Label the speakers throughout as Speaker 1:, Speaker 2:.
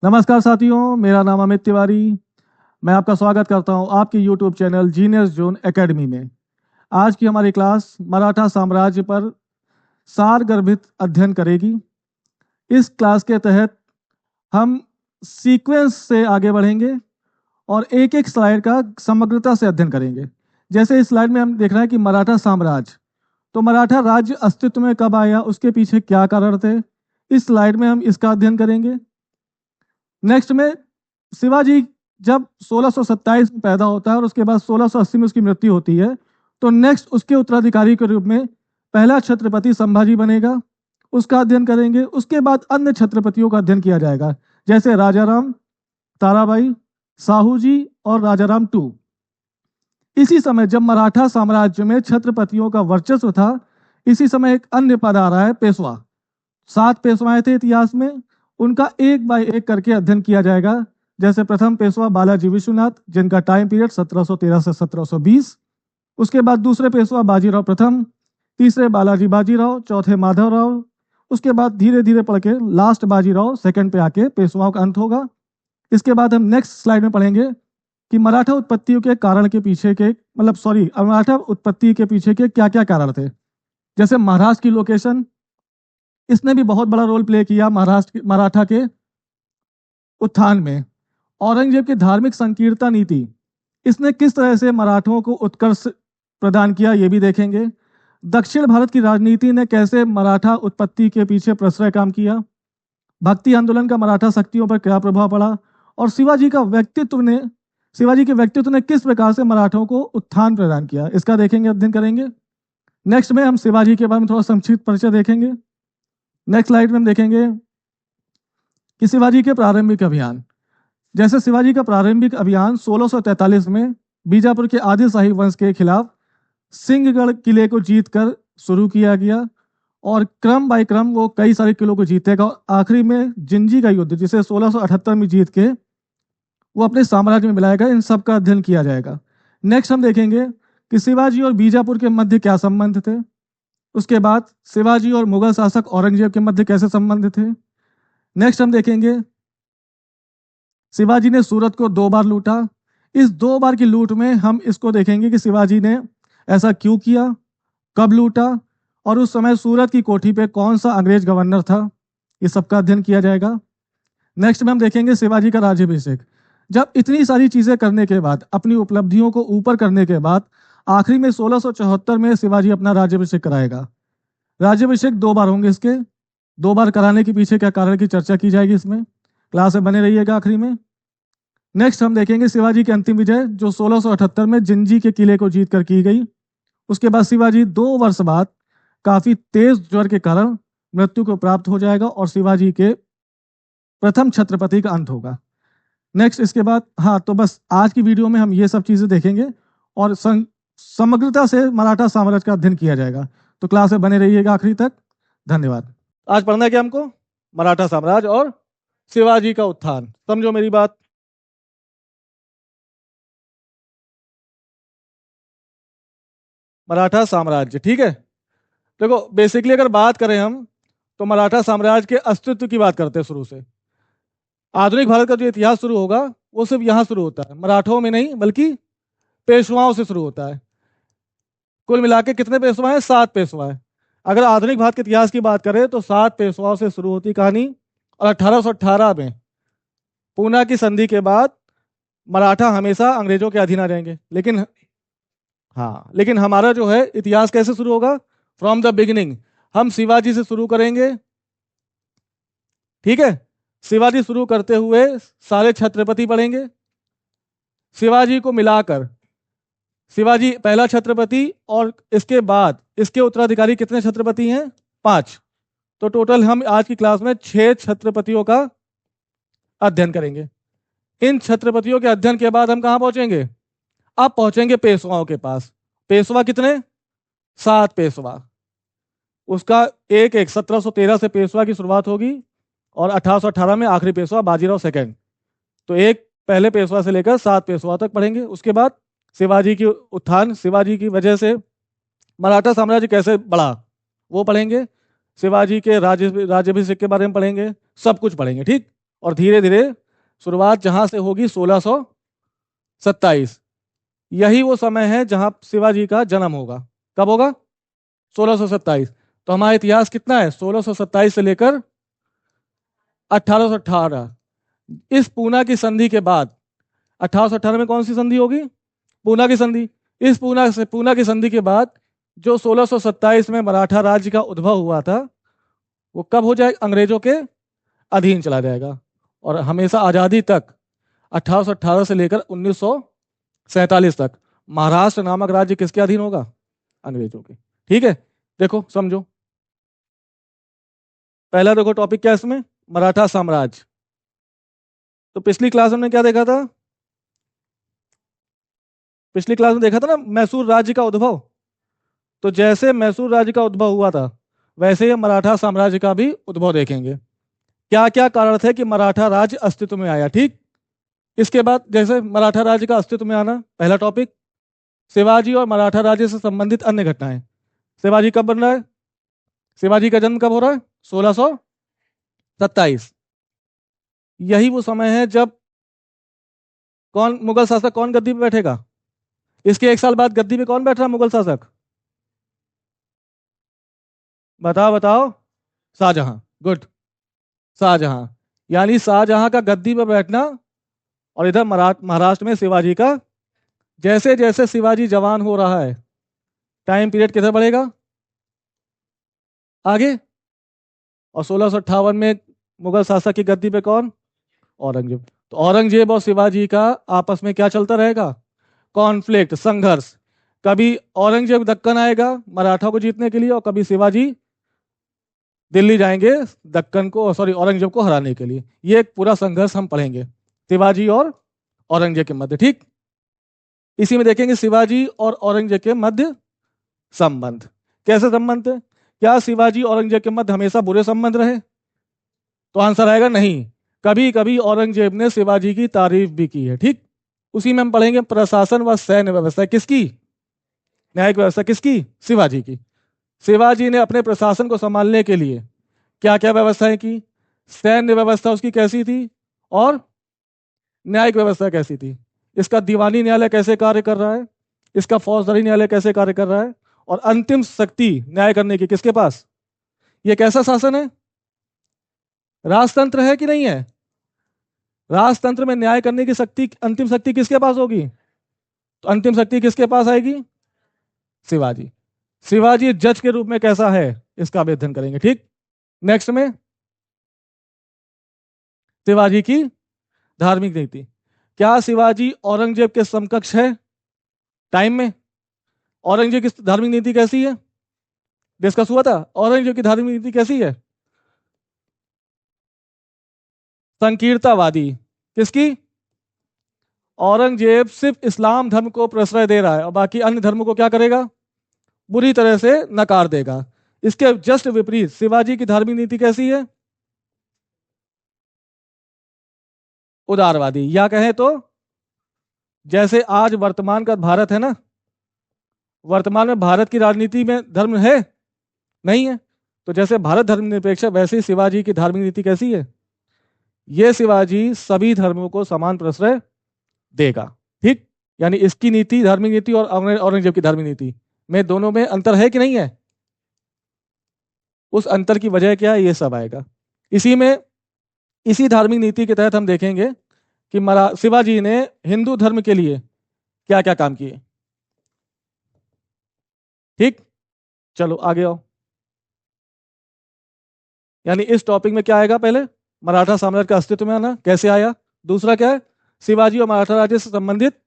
Speaker 1: नमस्कार साथियों, मेरा नाम अमित तिवारी। मैं आपका स्वागत करता हूं आपके YouTube channel genius zone academy में। आज की हमारी क्लास मराठा साम्राज्य पर सारगर्भित अध्ययन करेगी। इस क्लास के तहत हम सीक्वेंस से आगे बढ़ेंगे और एक एक स्लाइड का समग्रता से अध्ययन करेंगे। जैसे इस स्लाइड में हम देख रहे हैं कि मराठा साम्राज्य, तो मराठा राज्य अस्तित्व में कब आया, उसके पीछे क्या कारण थे, इस स्लाइड में हम इसका अध्ययन करेंगे। नेक्स्ट में शिवाजी जब 1627 में पैदा होता है और उसके बाद 1680 में उसकी मृत्यु होती है, तो नेक्स्ट उसके उत्तराधिकारी के रूप में पहला छत्रपति संभाजी बनेगा, उसका अध्ययन करेंगे। उसके बाद अन्य छत्रपतियों का अध्ययन किया जाएगा, जैसे राजाराम, ताराबाई, साहू जी और राजाराम टू। इसी समय जब मराठा साम्राज्य में छत्रपतियों का वर्चस्व था, इसी समय एक अन्य पद आ रहा है, पेशवा। 7 पेशवाएं थे इतिहास में, उनका एक बाय एक करके अध्ययन किया जाएगा। जैसे प्रथम पेशवा बालाजी विश्वनाथ, जिनका टाइम पीरियड 1713 से 1720। उसके बाद दूसरे पेशवा बाजीराव प्रथम, तीसरे बालाजी बाजीराव, चौथे माधवराव। उसके बाद धीरे धीरे पढ़ के लास्ट बाजीराव सेकंड पे आके पेशवाओं का अंत होगा। इसके बाद हम नेक्स्ट स्लाइड में पढ़ेंगे कि मराठा उत्पत्ति के कारण के पीछे के मराठा उत्पत्ति के पीछे के क्या क्या कारण थे। जैसे महाराष्ट्र की लोकेशन, इसने भी बहुत बड़ा रोल प्ले किया मराठा के उत्थान में। औरंगजेब की धार्मिक संकीर्णता नीति, इसने किस तरह से मराठों को उत्कर्ष प्रदान किया, ये भी देखेंगे। दक्षिण भारत की राजनीति ने कैसे मराठा उत्पत्ति के पीछे प्रश्रय काम किया। भक्ति आंदोलन का मराठा शक्तियों पर क्या प्रभाव पड़ा, और शिवाजी के व्यक्तित्व ने किस प्रकार से मराठों को उत्थान प्रदान किया, इसका देखेंगे, अध्ययन करेंगे। नेक्स्ट में हम शिवाजी के बारे में थोड़ा संक्षिप्त परिचय देखेंगे। नेक्स्ट स्लाइड में हम देखेंगे कि शिवाजी के प्रारंभिक अभियान। जैसे शिवाजी का प्रारंभिक अभियान 1643 में बीजापुर के आदिल शाही वंश के खिलाफ सिंहगढ़ किले को जीतकर शुरू किया गया, और क्रम बाय क्रम वो कई सारे किलों को जीतेगा, और आखिरी में जिंजी का युद्ध, जिसे 1678 में जीत के वो अपने साम्राज्य में मिलाएगा। इन सब का अध्ययन किया जाएगा। नेक्स्ट हम देखेंगे कि शिवाजी और बीजापुर के मध्य क्या संबंध थे। उसके बाद शिवाजी और मुगल शासक औरंगजेब के मध्य कैसे संबंध थे। नेक्स्ट हम देखेंगे शिवाजी ने सूरत को 2 बार लूटा। इस 2 बार की लूट में हम इसको देखेंगे कि शिवाजी ने ऐसा क्यों किया, कब लूटा, और उस समय सूरत की कोठी पे कौन सा अंग्रेज गवर्नर था, ये सबका अध्ययन किया जाएगा। नेक्स्ट में हम देखेंगे शिवाजी का राज्याभिषेक। जब इतनी सारी चीजें करने के बाद, अपनी उपलब्धियों को ऊपर करने के बाद, आखिरी में 1674 में शिवाजी अपना राज्याभिषेक कराएगा। राज्याभिषेक 2 बार होंगे, इसके 2 बार कराने के पीछे क्या कारण की चर्चा की जाएगी इसमें। क्लास में बने रहिएगा आखिरी में। नेक्स्ट हम देखेंगे शिवाजी की अंतिम विजय, जो 1678 में जिंजी के किले को जीत कर की गई। उसके बाद शिवाजी 2 वर्ष बाद काफी तेज ज्वर के कारण मृत्यु को प्राप्त हो जाएगा, और शिवाजी के प्रथम छत्रपति का अंत होगा। नेक्स्ट इसके बाद, तो बस आज की वीडियो में हम ये सब चीजें देखेंगे और समग्रता से मराठा साम्राज्य का अध्ययन किया जाएगा। तो क्लास में बने रहिएगा आखिरी तक। धन्यवाद। आज पढ़ना है क्या हमको, मराठा साम्राज्य और शिवाजी का उत्थान। समझो मेरी बात। मराठा साम्राज्य, ठीक है। देखो, बेसिकली अगर बात करें हम, तो मराठा साम्राज्य के अस्तित्व की बात करते हैं शुरू से। आधुनिक भारत का जो इतिहास शुरू होगा वो सिर्फ यहां शुरू होता है, मराठों में नहीं बल्कि पेशवाओं से शुरू होता है। कुल मिला के कितने पेशवा हैं? 7 पेशवा हैं। अगर आधुनिक भारत के इतिहास की बात करें तो 7 पेशवाओं से शुरू होती कहानी, और 1818 में पूना की संधि के बाद मराठा हमेशा अंग्रेजों के अधीन आ जाएंगे। लेकिन हमारा जो है इतिहास कैसे शुरू होगा? From the beginning. हम शिवाजी से शुरू करेंगे, ठीक है। शिवाजी शुरू करते हुए सारे छत्रपति पढ़ेंगे। शिवाजी को मिलाकर शिवाजी पहला छत्रपति, और इसके बाद इसके उत्तराधिकारी कितने छत्रपति हैं? 5। तो टोटल हम आज की क्लास में 6 छत्रपतियों का अध्ययन करेंगे। इन छत्रपतियों के अध्ययन के बाद हम कहां पहुंचेंगे? अब पहुंचेंगे पेशवाओं के पास। पेशवा कितने? 7 पेशवा। उसका एक 1713 से पेशवा की शुरुआत होगी, और 1818 में आखिरी पेशवा बाजीराव सेकंड। तो एक पहले पेशवा से लेकर 7 पेशवा तक पढ़ेंगे। उसके बाद शिवाजी की उत्थान, शिवाजी की वजह से मराठा साम्राज्य कैसे बढ़ा, वो पढ़ेंगे। शिवाजी के राज्याभिषेक के बारे में पढ़ेंगे, सब कुछ पढ़ेंगे, ठीक। और धीरे धीरे शुरुआत जहां से होगी 1627। यही वो समय है जहां शिवाजी का जन्म होगा। कब होगा? 1627। तो हमारा इतिहास कितना है? 1627 से लेकर 1818। इस पूना की संधि के बाद 1818 में कौन सी संधि होगी? पूना की संधि। इस पूना की संधि के बाद जो 1627 में मराठा राज्य का उद्भव हुआ था, वो कब हो जाएगा? अंग्रेजों के अधीन चला जाएगा और हमेशा आज़ादी तक 1818 से लेकर 1947 तक महाराष्ट्र नामक राज्य किसके अधीन होगा? अंग्रेजों के। ठीक है, देखो समझो। पहला देखो टॉपिक क्या है इसमें? मराठा साम्राज्य। तो पिछली क्लास में क्या देखा था? पिछली क्लास में देखा था ना मैसूर राज्य का उद्भव। तो जैसे मैसूर राज्य का उद्भव हुआ था, वैसे ही मराठा साम्राज्य का भी उद्भव देखेंगे। क्या क्या कारण थे कि मराठा राज्य अस्तित्व में आया? ठीक। इसके बाद जैसे मराठा राज्य का अस्तित्व में आना, पहला टॉपिक शिवाजी और मराठा राज्य से संबंधित अन्य घटनाएं। शिवाजी कब बन रहा है? शिवाजी का जन्म कब हो रहा है? 1627। यही वो समय है जब कौन मुगल शासक कौन गद्दी पे बैठेगा? इसके एक साल बाद गद्दी पे कौन बैठ रहा मुगल शासक? बताओ बताओ। शाहजहां। गुड, शाहजहां। यानी शाहजहां का गद्दी पर बैठना और इधर महाराष्ट्र में शिवाजी का। जैसे जैसे शिवाजी जवान हो रहा है, टाइम पीरियड किधर बढ़ेगा? आगे। और 1658 में मुगल शासक की गद्दी पे कौन? औरंगजेब। तो औरंगजेब और शिवाजी का आपस में क्या चलता रहेगा? कॉन्फ्लिक्ट, संघर्ष। कभी औरंगजेब दक्कन आएगा मराठा को जीतने के लिए और कभी शिवाजी दिल्ली जाएंगे दक्कन को, सॉरी, औरंगजेब को हराने के लिए। ये एक पूरा संघर्ष हम पढ़ेंगे शिवाजी और औरंगजेब के मध्य। ठीक। इसी में देखेंगे शिवाजी और औरंगजेब के मध्य संबंध। कैसे संबंध है? क्या शिवाजी औरंगजेब के मध्य हमेशा बुरे संबंध रहे? तो आंसर आएगा नहीं। कभी कभी औरंगजेब ने शिवाजी की तारीफ भी की है। ठीक। उसी में हम पढ़ेंगे प्रशासन व सैन्य व्यवस्था किसकी? न्यायिक व्यवस्था किसकी? शिवाजी की। शिवाजी ने अपने प्रशासन को संभालने के लिए क्या क्या व्यवस्थाएं की? सैन्य व्यवस्था उसकी कैसी थी और न्यायिक व्यवस्था कैसी थी? इसका दीवानी न्यायालय कैसे कार्य कर रहा है? इसका फौजदारी न्यायालय कैसे कार्य कर रहा है? और अंतिम शक्ति न्याय करने की किसके पास? ये कैसा शासन है? राजतंत्र है कि नहीं है? राजतंत्र में न्याय करने की शक्ति, अंतिम शक्ति किसके पास होगी? तो अंतिम शक्ति किसके पास आएगी? शिवाजी। शिवाजी जज के रूप में कैसा है, इसका अध्ययन करेंगे। ठीक। नेक्स्ट में शिवाजी की धार्मिक नीति। क्या शिवाजी औरंगजेब के समकक्ष है टाइम में? औरंगजेब की धार्मिक नीति कैसी है? डिस्कस हुआ था। औरंगजेब की धार्मिक नीति कैसी है? संकीर्णतावादी। किसकी? औरंगजेब सिर्फ इस्लाम धर्म को प्रश्रय दे रहा है और बाकी अन्य धर्मों को क्या करेगा? बुरी तरह से नकार देगा। इसके जस्ट विपरीत शिवाजी की धार्मिक नीति कैसी है? उदारवादी। या कहें तो जैसे आज वर्तमान का भारत है ना, वर्तमान में भारत की राजनीति में धर्म है नहीं है? तो जैसे भारत धर्मनिरपेक्ष है, वैसे ही शिवाजी की धार्मिक नीति कैसी है? ये शिवाजी सभी धर्मों को समान प्रश्रय देगा। ठीक। यानी इसकी नीति, धार्मिक नीति और औरंगजेब की धार्मिक नीति में, दोनों में अंतर है कि नहीं है? उस अंतर की वजह क्या है, ये सब आएगा इसी में। इसी धार्मिक नीति के तहत हम देखेंगे कि शिवाजी ने हिंदू धर्म के लिए क्या क्या काम किए। ठीक। चलो आगे आओ। यानी इस टॉपिक में क्या आएगा? पहले मराठा साम्राज्य का अस्तित्व में आना, कैसे आया। दूसरा क्या है? शिवाजी और मराठा राज्य से संबंधित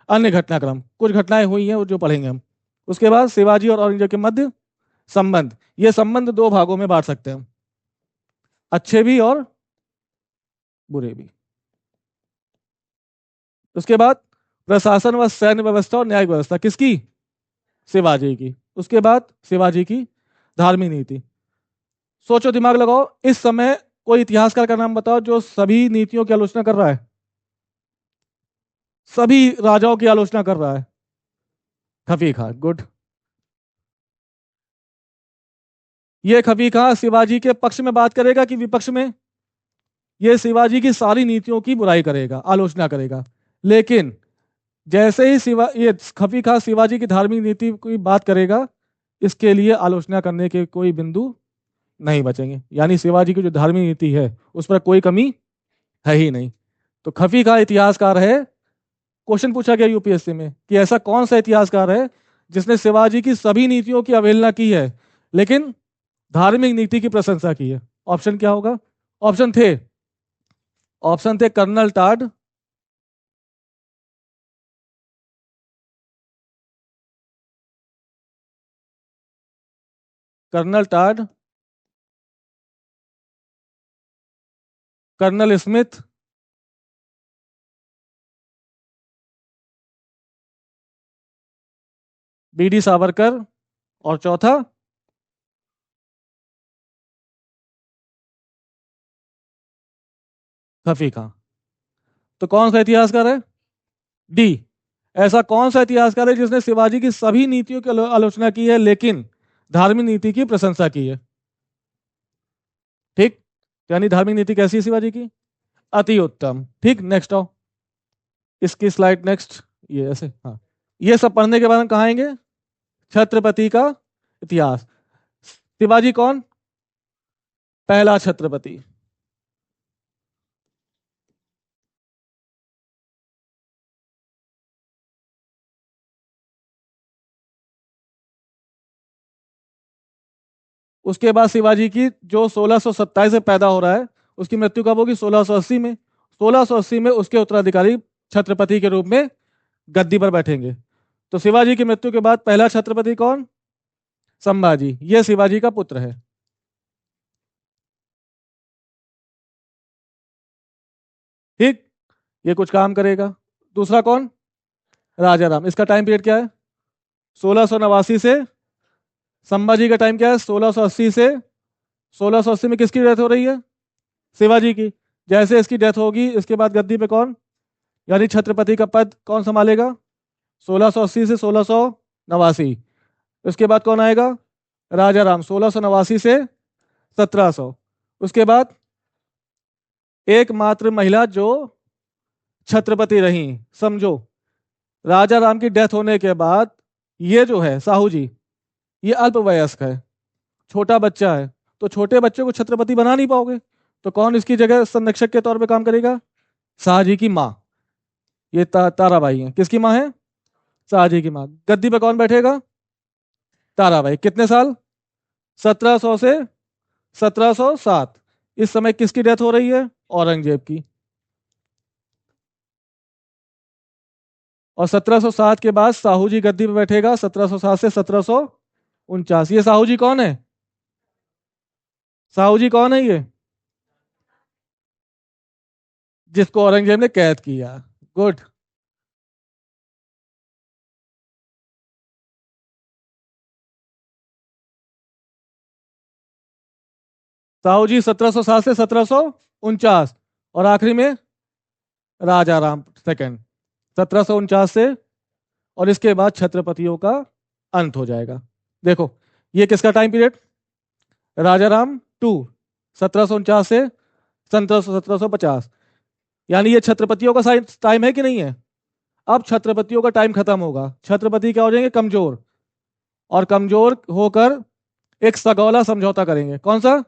Speaker 1: अन्य घटनाक्रम, कुछ घटनाएं हुई हैं जो पढ़ेंगे हम। उसके बाद शिवाजी और औरंगजेब के मध्य संबंध। ये संबंध दो भागों में बांट सकते हैं हम, अच्छे भी और बुरे भी। उसके बाद प्रशासन व सैन्य व्यवस्था और न्यायिक व्यवस्था किसकी? शिवाजी की। उसके बाद शिवाजी की धार्मिक नीति। सोचो, दिमाग लगाओ। इस समय कोई इतिहासकार का नाम बताओ जो सभी नीतियों की आलोचना कर रहा है, सभी राजाओं की आलोचना कर रहा है। खफी खां। गुड। ये खफी खां शिवाजी के पक्ष में बात करेगा कि विपक्ष में? ये शिवाजी की सारी नीतियों की बुराई करेगा, आलोचना करेगा। लेकिन जैसे ही ये खफी खां शिवाजी की धार्मिक नीति की बात करेगा, इसके लिए आलोचना करने के कोई बिंदु नहीं बचेंगे। यानी शिवाजी की जो धार्मिक नीति है उस पर कोई कमी है ही नहीं। तो खफी खां इतिहासकार है। क्वेश्चन पूछा गया यूपीएससी में कि ऐसा कौन सा इतिहासकार है जिसने शिवाजी की सभी नीतियों की अवहेलना की है लेकिन धार्मिक नीति की प्रशंसा की है। ऑप्शन क्या होगा? ऑप्शन थे colonel Tod, colonel Tod, colonel Smith, B D Savarkar, और चौथा खफी खां। तो कौन सा इतिहासकार है? डी। ऐसा कौन सा इतिहासकार है जिसने शिवाजी की सभी नीतियों की आलोचना की है लेकिन धार्मिक नीति की प्रशंसा की है? ठीक, यानी धार्मिक नीति कैसी है शिवाजी की? अति उत्तम। ठीक, नेक्स्ट आओ, इसकी स्लाइड नेक्स्ट। ये ऐसे, हाँ, ये सब पढ़ने के बाद हम कहाँ आएंगे? छत्रपति का इतिहास। शिवाजी कौन? पहला छत्रपति। उसके बाद शिवाजी की जो 1627 में पैदा हो रहा है, उसकी मृत्यु कब होगी? 1680 में। 1680 में उसके उत्तराधिकारी छत्रपति के रूप में गद्दी पर बैठेंगे। तो शिवाजी की मृत्यु के बाद पहला छत्रपति कौन? संभाजी। यह शिवाजी का पुत्र है। ठीक, ये कुछ काम करेगा। दूसरा कौन? राजा राम। इसका टाइम पीरियड क्या है? 1689 से। संभाजी का टाइम क्या है? 1680 से। 1680 में किसकी डेथ हो रही है? शिवाजी की। जैसे इसकी डेथ होगी इसके बाद गद्दी पे कौन, यानी छत्रपति का पद कौन संभालेगा? 1680 से 1689। उसके बाद कौन आएगा? राजा राम, 1689 से 1700। उसके बाद एकमात्र महिला जो छत्रपति रही, समझो, राजा राम की डेथ होने के बाद ये जो है साहू जी, ये अल्पवयस्क है, छोटा बच्चा है। तो छोटे बच्चे को छत्रपति बना नहीं पाओगे, तो कौन इसकी जगह संरक्षक के तौर पे काम करेगा? शाहजी की माँ। ये ताराबाई है। किसकी माँ है? शाहजी की माँ। गद्दी पे कौन बैठेगा? ताराबाई। कितने साल? 1700 से 1707। इस समय किसकी डेथ हो रही है? औरंगजेब की। और 1707 के बाद साहू जी गद्दी पे बैठेगा, 1707 से 1749। ये साहू जी कौन है? साहू जी कौन है? ये जिसको औरंगजेब ने कैद किया। गुड। साहू जी 1707 से 1749। और आखिरी में राजा राम सेकंड, 1749 से। और इसके बाद छत्रपतियों का अंत हो जाएगा। देखो, ये किसका time period? Raja Ram two, 1749 से 1750। यानी ये छत्रपतियों का टाइम है कि नहीं है? अब छत्रपतियों का टाइम खत्म होगा, छत्रपति क्या हो जाएंगे? कमजोर। और कमजोर होकर एक सगौला समझौता करेंगे। कौन सा?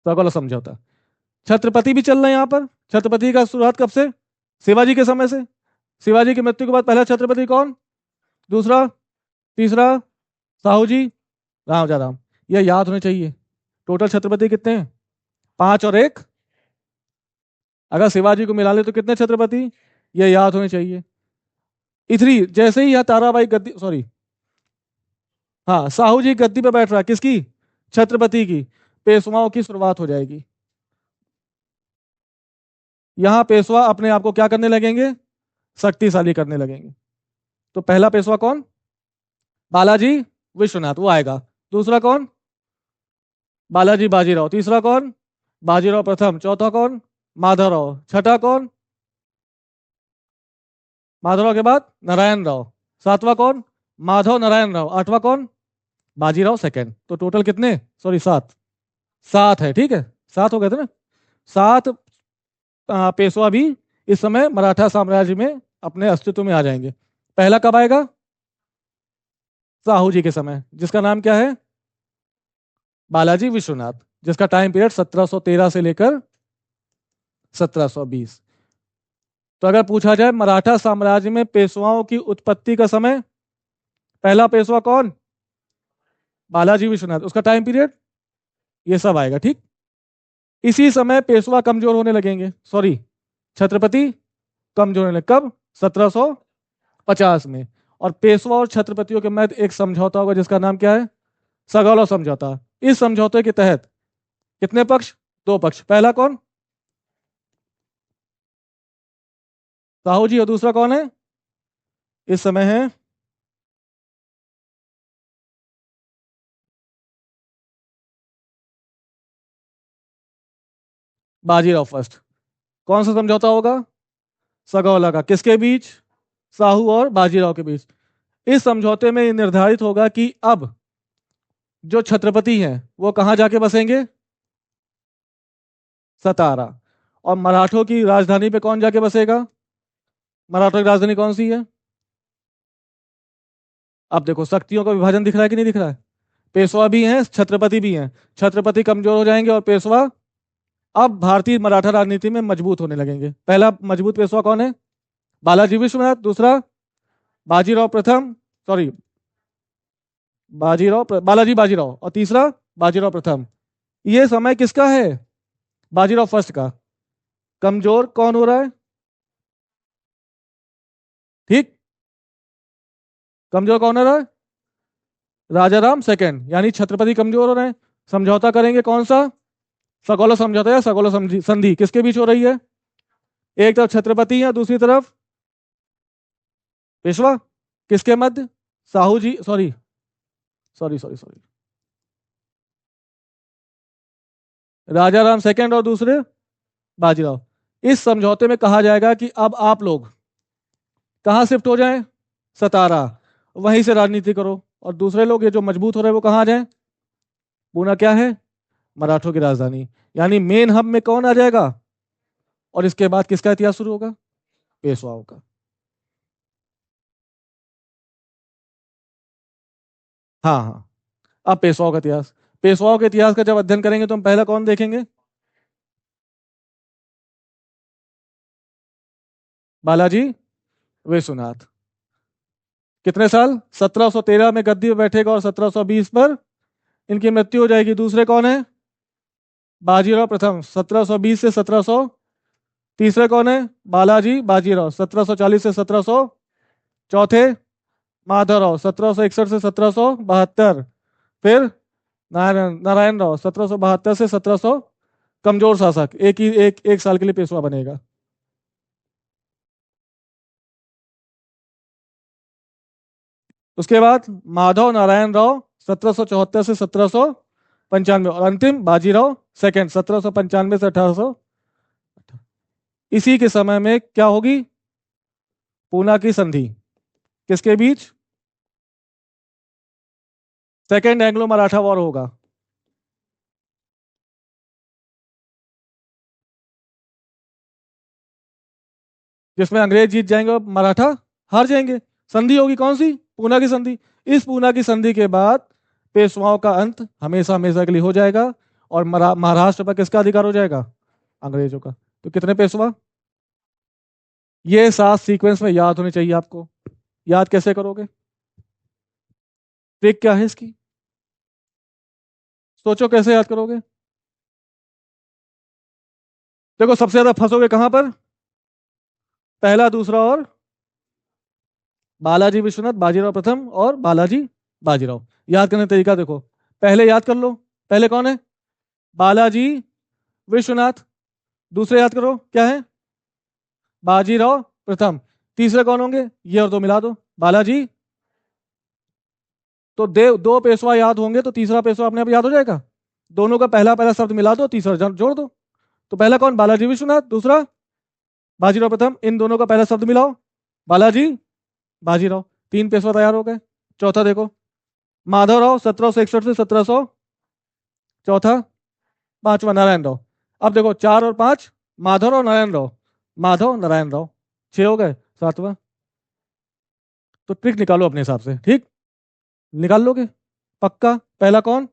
Speaker 1: सगौला समझौता। छत्रपति भी चल रहे हैं यहाँ पर। छत्रपति का शुरुआत कब से? शिवाजी के समय से। शिवाजी की मृत्यु के बाद पहला छत्रपति कौन? दूसरा, तीसरा, साहू जी, राजा राम। यह याद होने चाहिए। टोटल छत्रपति कितने हैं? 5 और 1। अगर शिवाजी को मिला ले तो कितने छत्रपति? यह याद होने चाहिए। इथरी जैसे ही यह ताराबाई गद्दी, सॉरी, हाँ, साहू जी गद्दी पे बैठ रहा है, किसकी? छत्रपति की। पेशवाओं की शुरुआत हो जाएगी। यहां पेशवा अपने आप को क्या करने लगेंगे? शक्तिशाली करने लगेंगे। तो पहला पेशवा कौन? बालाजी विश्वनाथ, वो आएगा। दूसरा कौन? बालाजी बाजीराव। तीसरा कौन? बाजीराव प्रथम। चौथा कौन? माधवराव। छठा कौन? माधवराव के बाद नारायण राव। सातवां कौन? माधव नारायण राव, आठवां कौन? बाजीराव सेकंड। तो टोटल कितने, सॉरी 7, 7 है, ठीक है, 7 हो गए थे ना। 7 पेशवा भी इस समय मराठा साम्राज्य में अपने अस्तित्व में आ जाएंगे। पहला कब आएगा? साहू जी के समय, जिसका नाम क्या है? बालाजी विश्वनाथ, जिसका टाइम पीरियड 1713 से लेकर 1720। तो अगर पूछा जाए मराठा साम्राज्य में पेशवाओं की उत्पत्ति का समय, पहला पेशवा कौन? बालाजी विश्वनाथ, उसका टाइम पीरियड, ये सब आएगा, ठीक। इसी समय पेशवा कमजोर होने लगेंगे, सॉरी छत्रपति कमजोर होने लगे, कब? 1750 में। और पेशवा और छत्रपतियों के मध्य एक समझौता होगा जिसका नाम क्या है? सगौला समझौता। इस समझौते के तहत कितने पक्ष? 2 पक्ष। पहला कौन? साहू जी, और दूसरा कौन है इस समय? है बाजीराव फर्स्ट। कौन सा समझौता होगा? सगौला का। किसके बीच? साहू और बाजीराव के बीच। इस समझौते में निर्धारित होगा कि अब जो छत्रपति हैं वो कहां जाके बसेंगे? सतारा। और मराठों की राजधानी पे कौन जाके बसेगा? मराठों की राजधानी कौन सी है? अब देखो शक्तियों का विभाजन दिख रहा है कि नहीं दिख रहा है? पेशवा भी हैं, छत्रपति भी हैं। छत्रपति कमजोर हो जाएंगे और पेशवा अब भारतीय मराठा राजनीति में मजबूत होने लगेंगे। पहला मजबूत पेशवा कौन है? बालाजी विश्वनाथ। दूसरा बाजीराव प्रथम, सॉरी बालाजी बाजीराव। और तीसरा बाजीराव प्रथम। ये समय किसका है? बाजीराव फर्स्ट का। कमजोर कौन हो रहा है? ठीक, कमजोर कौन हो रहा है? राजा राम सेकंड, यानी छत्रपति कमजोर हो रहे हैं। समझौता करेंगे कौन सा? सगौला समझौता या सगौला संधि किसके बीच हो रही है? एक तरफ छत्रपति है, दूसरी तरफ पेशवा। किसके मध्य? साहू जी, सॉरी सॉरी सॉरी सॉरी राजा राम सेकंड और दूसरे बाजीराव। इस समझौते में कहा जाएगा कि अब आप लोग कहां शिफ्ट हो जाएं? सतारा। वहीं से राजनीति करो। और दूसरे लोग ये जो मजबूत हो रहे हैं वो कहां आ जाएं? पूना क्या है? मराठों की राजधानी। यानी मेन हब में कौन आ जाएगा? और इसके बाद किसका इतिहास शुरू होगा? पेशवाओं का। हाँ हाँ। अब पेशवाओं का इतिहास। पेशवाओं के इतिहास का जब अध्ययन करेंगे तो हम पहला कौन देखेंगे? बालाजी विश्वनाथ। कितने साल? 1713 में गद्दी पर बैठेगा और 1720 पर इनकी मृत्यु हो जाएगी। दूसरे कौन है? बाजीराव प्रथम, 1720 से 1700। तीसरे कौन है? बालाजी बाजीराव, 1740 से 1700। चौथे माधवराव, 1761 से 1772। फिर नारायण नारायण राव, 1772 से 1700। कमजोर शासक, एक साल के लिए पेशवा बनेगा। उसके बाद माधव नारायण राव, 1774 से 1795। और अंतिम बाजीराव सेकंड, 1795 से 1800। इसी के समय में क्या होगी? पूना की संधि। किसके बीच? सेकेंड एंग्लो मराठा वॉर होगा। जिसमें अंग्रेज जीत जाएंगे और मराठा हार जाएंगे। संधि होगी कौन सी? पूना की संधि। इस पूना की संधि के बाद पेशवाओं का अंत हमेशा हमेशा के लिए हो जाएगा। और महाराष्ट्र पर किसका अधिकार हो जाएगा? अंग्रेजों का। तो कितने पेशवा? ये 7 सीक्वेंस में याद होने चाहिए आपको। याद कैसे करोगे? ट्रिक क्या है इसकी? सोचो कैसे याद करोगे। देखो सबसे ज्यादा फंसोगे कहां पर? पहला, दूसरा और बालाजी विश्वनाथ, बाजीराव प्रथम और बालाजी बाजीराव। याद करने का तरीका देखो। पहले याद कर लो, पहले कौन है? बालाजी विश्वनाथ। दूसरे याद करो क्या है? बाजीराव प्रथम। तीसरे कौन होंगे? ये और दो मिला दो, बालाजी। तो देव दो पेशवा याद होंगे तो तीसरा पेशवा अपने आप याद हो जाएगा। दोनों का पहला पहला शब्द मिला दो, तीसरा जोड़ दो। तो पहला कौन? बालाजी विश्वनाथ। दूसरा बाजीराव प्रथम। इन दोनों का पहला शब्द मिलाओ, बालाजी बाजीराव। 3 पेशवा तैयार हो गए। चौथा देखो, माधवराव 1761 से 1700, चौथा। पांचवा नारायण राव। अब देखो 4 और 5, माधव और नारायण राव, माधव नारायण राव, 6 हो गए। सातवां, तो ट्रिक निकालो अपने हिसाब से, ठीक, निकाल लोगे पक्का। पहला कौन?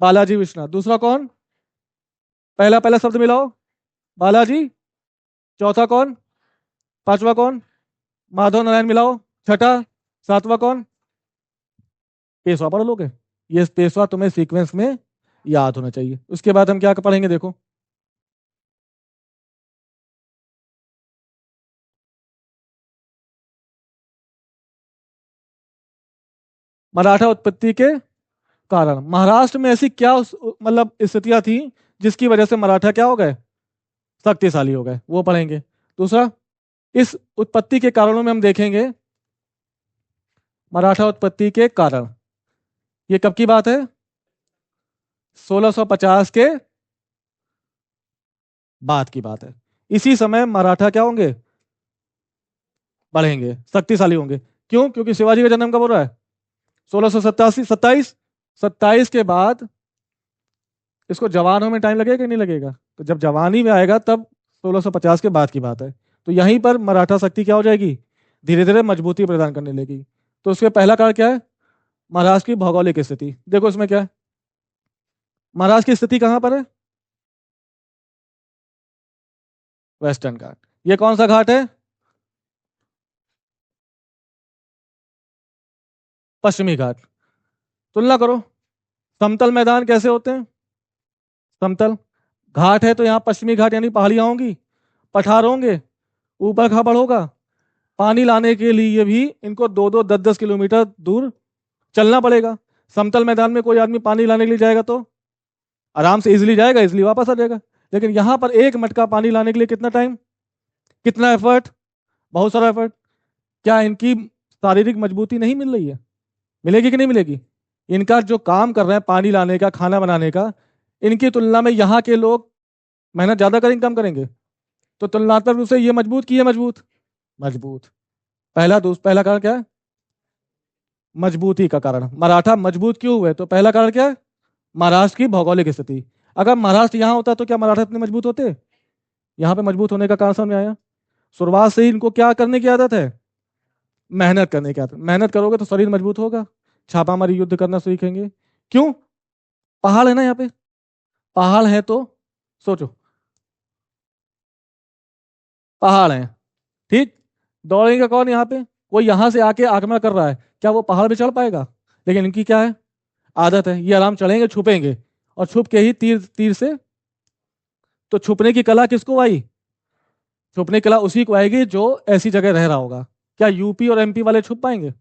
Speaker 1: बालाजी विश्वनाथ। दूसरा कौन? पहला पहला शब्द मिलाओ, बालाजी। चौथा कौन? पांचवा कौन? माधव नारायण मिलाओ। छठा? सातवां कौन? पेशवा पढ़ लोगे। ये पेशवा तुम्हें सीक्वेंस में याद होना चाहिए। उसके बाद हम क्या पढ़ेंगे देखो, मराठा उत्पत्ति के कारण। महाराष्ट्र में ऐसी क्या मतलब स्थितियां थी जिसकी वजह से मराठा क्या हो गए? शक्तिशाली हो गए, वो पढ़ेंगे। दूसरा, इस उत्पत्ति के कारणों में हम देखेंगे मराठा उत्पत्ति के कारण, ये कब की बात है? 1650 के बाद की बात है। इसी समय मराठा क्या होंगे? बढ़ेंगे, शक्तिशाली होंगे। क्यों? क्योंकि शिवाजी का जन्म कब हो रहा है? 1687, 27, 27 के बाद। इसको जवान होने में टाइम लगेगा कि नहीं लगेगा? तो जब जवानी में आएगा तब 1650 के बाद की बात है। तो यहीं पर मराठा शक्ति क्या हो जाएगी? धीरे धीरे मजबूती प्रदान करने लगी। तो उसके पहला कारण क्या है? महाराष्ट्र की भौगोलिक स्थिति। देखो इसमें क्या है, महाराष्ट्र की स्थिति कहां पर है? वेस्टर्न घाट। ये कौन सा घाट है? पश्चिमी घाट। तुलना करो, समतल मैदान कैसे होते हैं? समतल। घाट है तो यहाँ पश्चिमी घाट यानी पहाड़ियां होंगी, पठार होंगे, ऊपर खाबड़ होगा। पानी लाने के लिए भी इनको 2-2, 10-10 किलोमीटर दूर चलना पड़ेगा। समतल मैदान में कोई आदमी पानी लाने के लिए जाएगा तो आराम से इजिली जाएगा, इजिली वापस आ जाएगा। लेकिन यहाँ पर एक मटका पानी लाने के लिए कितना टाइम, कितना एफर्ट, बहुत सारा एफर्ट। क्या इनकी शारीरिक मजबूती नहीं मिल रही है? मिलेगी कि नहीं मिलेगी? इनका जो काम कर रहे हैं पानी लाने का, खाना बनाने का, इनकी तुलना में यहाँ के लोग मेहनत ज्यादा करेंगे कम करेंगे? तो तुलनात्मक रूप से ये मजबूत की है मजबूत? मजबूत। पहला कारण क्या है? मजबूती का कारण। मराठा मजबूत क्यों हुए? तो पहला कारण क्या है? महाराष्ट्र की भौगोलिक स्थिति। अगर महाराष्ट्र यहाँ होता तो क्या मराठा इतने मजबूत होते? यहाँ पे मजबूत होने का कारण समझ में आया। शुरुआत से ही इनको क्या करने की आदत है? मेहनत करने की आदत। मेहनत करोगे तो शरीर मजबूत होगा, छापामारी युद्ध करना सीखेंगे। क्यों? पहाड़ है ना यहाँ पे, पहाड़ है तो सोचो, पहाड़ है, ठीक। दौड़ेगा कौन यहाँ पे? कोई यहाँ से आके आक्रमण कर रहा है, क्या वो पहाड़ पे चढ़ पाएगा? लेकिन इनकी क्या है? आदत है, ये आराम चढ़ेंगे, छुपेंगे, और छुप के ही तीर तीर से। तो छुपने की कला किसको आई? छुपने की कला उसी को आएगी जो ऐसी जगह रह रहा होगा। क्या यूपी और एमपी वाले छुप पाएंगे?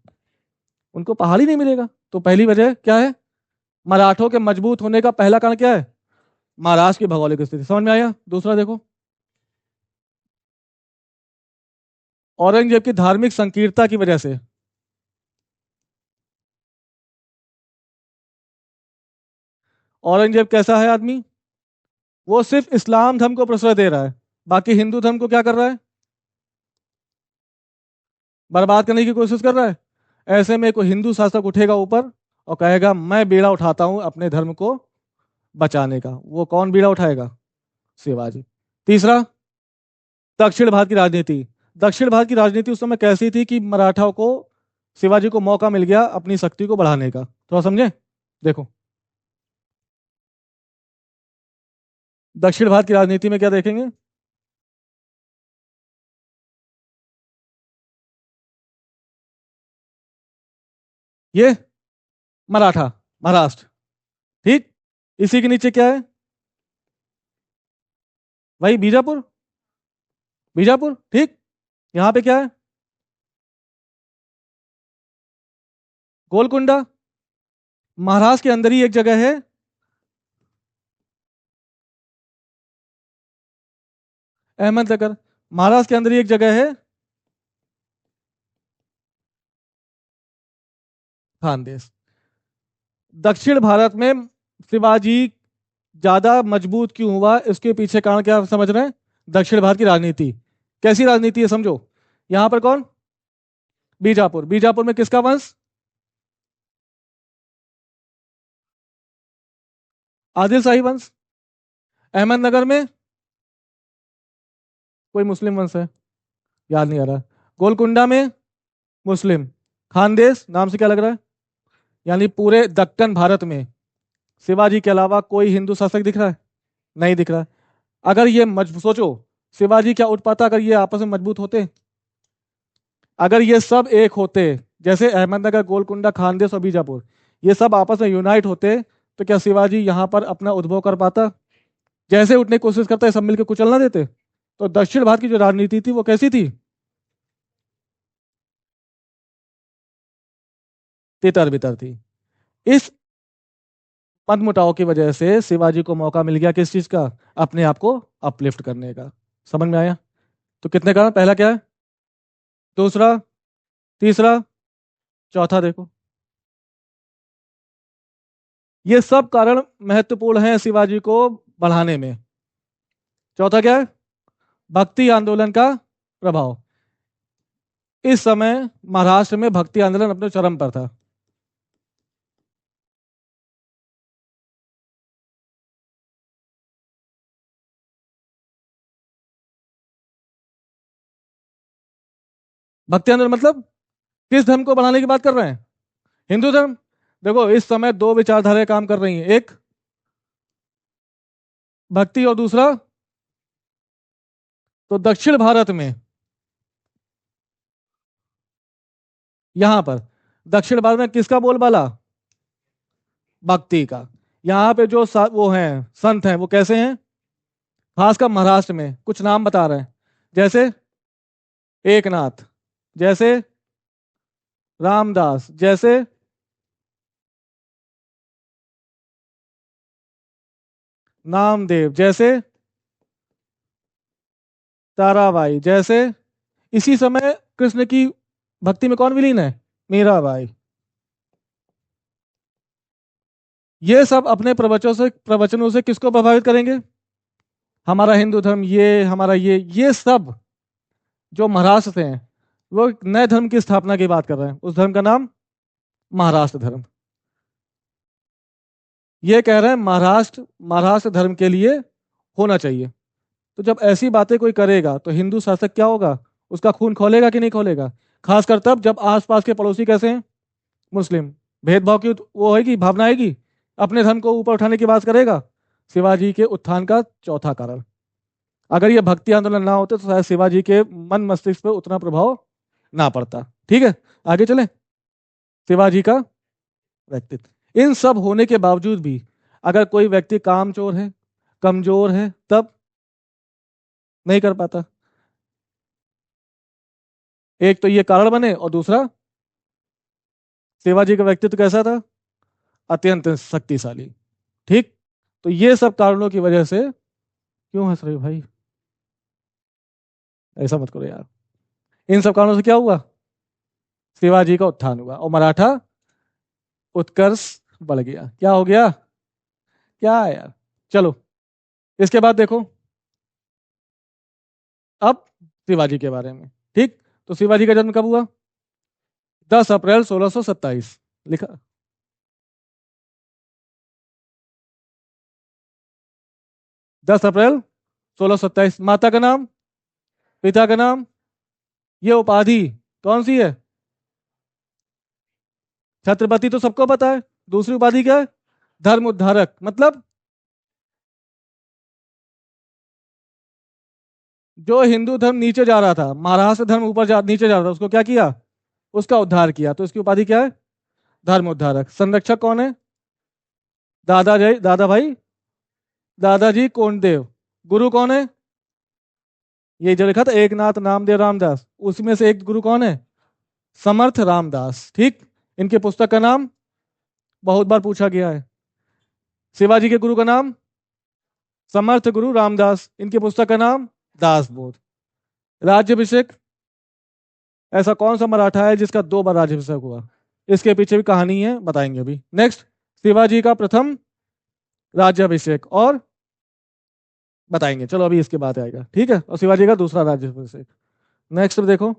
Speaker 1: उनको पहाड़ ही नहीं मिलेगा। तो पहली वजह क्या है? मराठों के मजबूत होने का पहला कारण क्या है? महाराष्ट्र की भौगोलिक स्थिति। समझ में आया? दूसरा देखो, औरंगजेब की धार्मिक संकीर्णता की वजह से। औरंगजेब कैसा है आदमी? वो सिर्फ इस्लाम धर्म को प्रश्रय दे रहा है, बाकी हिंदू धर्म को क्या कर रहा है? बर्बाद करने की कोशिश कर रहा है। ऐसे में कोई हिंदू शासक उठेगा ऊपर और कहेगा मैं बीड़ा उठाता हूं अपने धर्म को बचाने का। वो कौन बीड़ा उठाएगा? शिवाजी। तीसरा, दक्षिण भारत की राजनीति। दक्षिण भारत की राजनीति उस समय कैसी थी कि मराठाओं को, शिवाजी को मौका मिल गया अपनी शक्ति को बढ़ाने का। थोड़ा समझे, देखो दक्षिण भारत की राजनीति में क्या देखेंगे। ये मराठा, महाराष्ट्र, ठीक। इसी के नीचे क्या है? वही बीजापुर, बीजापुर, ठीक। यहाँ पे क्या है? गोलकुंडा। महाराष्ट्र के अंदर ही एक जगह है, अहमदनगर। महाराष्ट्र के अंदर ही एक जगह है, खानदेश। दक्षिण भारत में शिवाजी ज्यादा मजबूत क्यों हुआ, इसके पीछे कारण क्या समझ रहे हैं? दक्षिण भारत की राजनीति। कैसी राजनीति है समझो। यहां पर कौन? बीजापुर। बीजापुर में किसका वंश? आदिल शाही वंश। अहमदनगर में कोई मुस्लिम वंश है, याद नहीं आ रहा। गोलकुंडा में मुस्लिम। खानदेश नाम से क्या लग रहा है? यानी पूरे दक्कन भारत में शिवाजी के अलावा कोई हिंदू शासक दिख रहा है? नहीं दिख रहा। अगर ये सोचो, शिवाजी क्या उठ पाता अगर ये आपस में मजबूत होते? अगर ये सब एक होते, जैसे अहमदनगर, गोलकुंडा, खानदेश और बीजापुर, ये सब आपस में यूनाइट होते, तो क्या शिवाजी यहां पर अपना उद्भव कर पाता? जैसे उठने की कोशिश करता है, सब मिलकर कुचल ना देते? तो दक्षिण भारत की जो राजनीति थी वो कैसी थी? तितर बितर थी। इस मनमुटाव की वजह से शिवाजी को मौका मिल गया किस चीज का? अपने आप को अपलिफ्ट करने का। समझ में आया? तो कितने का? पहला क्या है, दूसरा, तीसरा, चौथा देखो। ये सब कारण महत्वपूर्ण हैं शिवाजी को बढ़ाने में। चौथा क्या है? भक्ति आंदोलन का प्रभाव। इस समय महाराष्ट्र में भक्ति आंदोलन अपने चरम पर था। भक्ति आंदोलन मतलब किस धर्म को बढ़ाने की बात कर रहे हैं? हिंदू धर्म। देखो इस समय दो विचारधाराएं काम कर रही हैं, एक भक्ति और दूसरा, तो दक्षिण भारत में, यहां पर दक्षिण भारत में किसका बोलबाला? भक्ति का। यहाँ पे जो वो हैं संत हैं वो कैसे हैं? खासकर महाराष्ट्र में कुछ नाम बता रहे हैं, जैसे एकनाथ, जैसे रामदास, जैसे नामदेव, जैसे ताराबाई, जैसे इसी समय कृष्ण की भक्ति में कौन विलीन है? मीराबाई। ये सब अपने प्रवचनों से किसको प्रभावित करेंगे? हमारा हिंदू धर्म, ये हमारा ये सब जो महाराष्ट्र से हैं, वो एक नए धर्म की स्थापना की बात कर रहे हैं। उस धर्म का नाम महाराष्ट्र धर्म। ये कह रहे हैं महाराष्ट्र महाराष्ट्र धर्म के लिए होना चाहिए। तो जब ऐसी बातें कोई करेगा तो हिंदू शासक क्या होगा? उसका खून खोलेगा कि नहीं खोलेगा? खासकर तब जब आसपास के पड़ोसी कैसे हैं? मुस्लिम। भेदभाव की वो है कि भावना आएगी, अपने धर्म को ऊपर उठाने की बात करेगा। शिवाजी के उत्थान का चौथा कारण। अगर ये भक्ति आंदोलन ना होते तो शायद शिवाजी के मन मस्तिष्क पर उतना प्रभाव ना पड़ता। ठीक है, आगे चले। शिवाजी का व्यक्तित्व, इन सब होने के बावजूद भी अगर कोई व्यक्ति कामचोर है, कमजोर है, तब नहीं कर पाता। एक तो ये कारण बने, और दूसरा शिवाजी का व्यक्तित्व कैसा था? अत्यंत शक्तिशाली। ठीक। तो ये सब कारणों की वजह से, क्यों हंस रहे हो भाई? ऐसा मत करो यार। इन सब कारणों से क्या हुआ? शिवाजी का उत्थान हुआ और मराठा उत्कर्ष बढ़ गया। क्या हो गया? क्या है यार? चलो इसके बाद देखो अब शिवाजी के बारे में। ठीक। तो शिवाजी का जन्म कब हुआ? 10 अप्रैल 1627 लिखा। 10 अप्रैल 1627। माता का नाम, पिता का नाम, ये उपाधि कौन सी है? छत्रपति तो सबको पता है। दूसरी उपाधि क्या है? धर्म उद्धारक। मतलब जो हिंदू धर्म नीचे जा रहा था, महाराष्ट्र धर्म नीचे जा रहा था, उसको क्या किया? उसका उद्धार किया। तो इसकी उपाधि क्या है? धर्म उद्धारक। संरक्षक कौन है? दादा भाई दादाजी कोंडदेव। गुरु कौन है? ये जो लिखा था एकनाथ नामदेव रामदास, उसमें से एक गुरु कौन है? समर्थ रामदास। ठीक। इनके पुस्तक का नाम बहुत बार पूछा गया है। शिवाजी के गुरु का नाम समर्थ गुरु रामदास। इनके पुस्तक का नाम दासबोध। राज्यभिषेक, ऐसा कौन सा मराठा है जिसका 2 बार राज्यभिषेक हुआ? इसके पीछे भी कहानी है, बताएंगे अभी। नेक्स्ट, शिवाजी का प्रथम राज्याभिषेक और बताएंगे। चलो अभी इसके बाद आएगा। ठीक है। और शिवाजी का दूसरा राज्याभिषेक। नेक्स्ट देखो।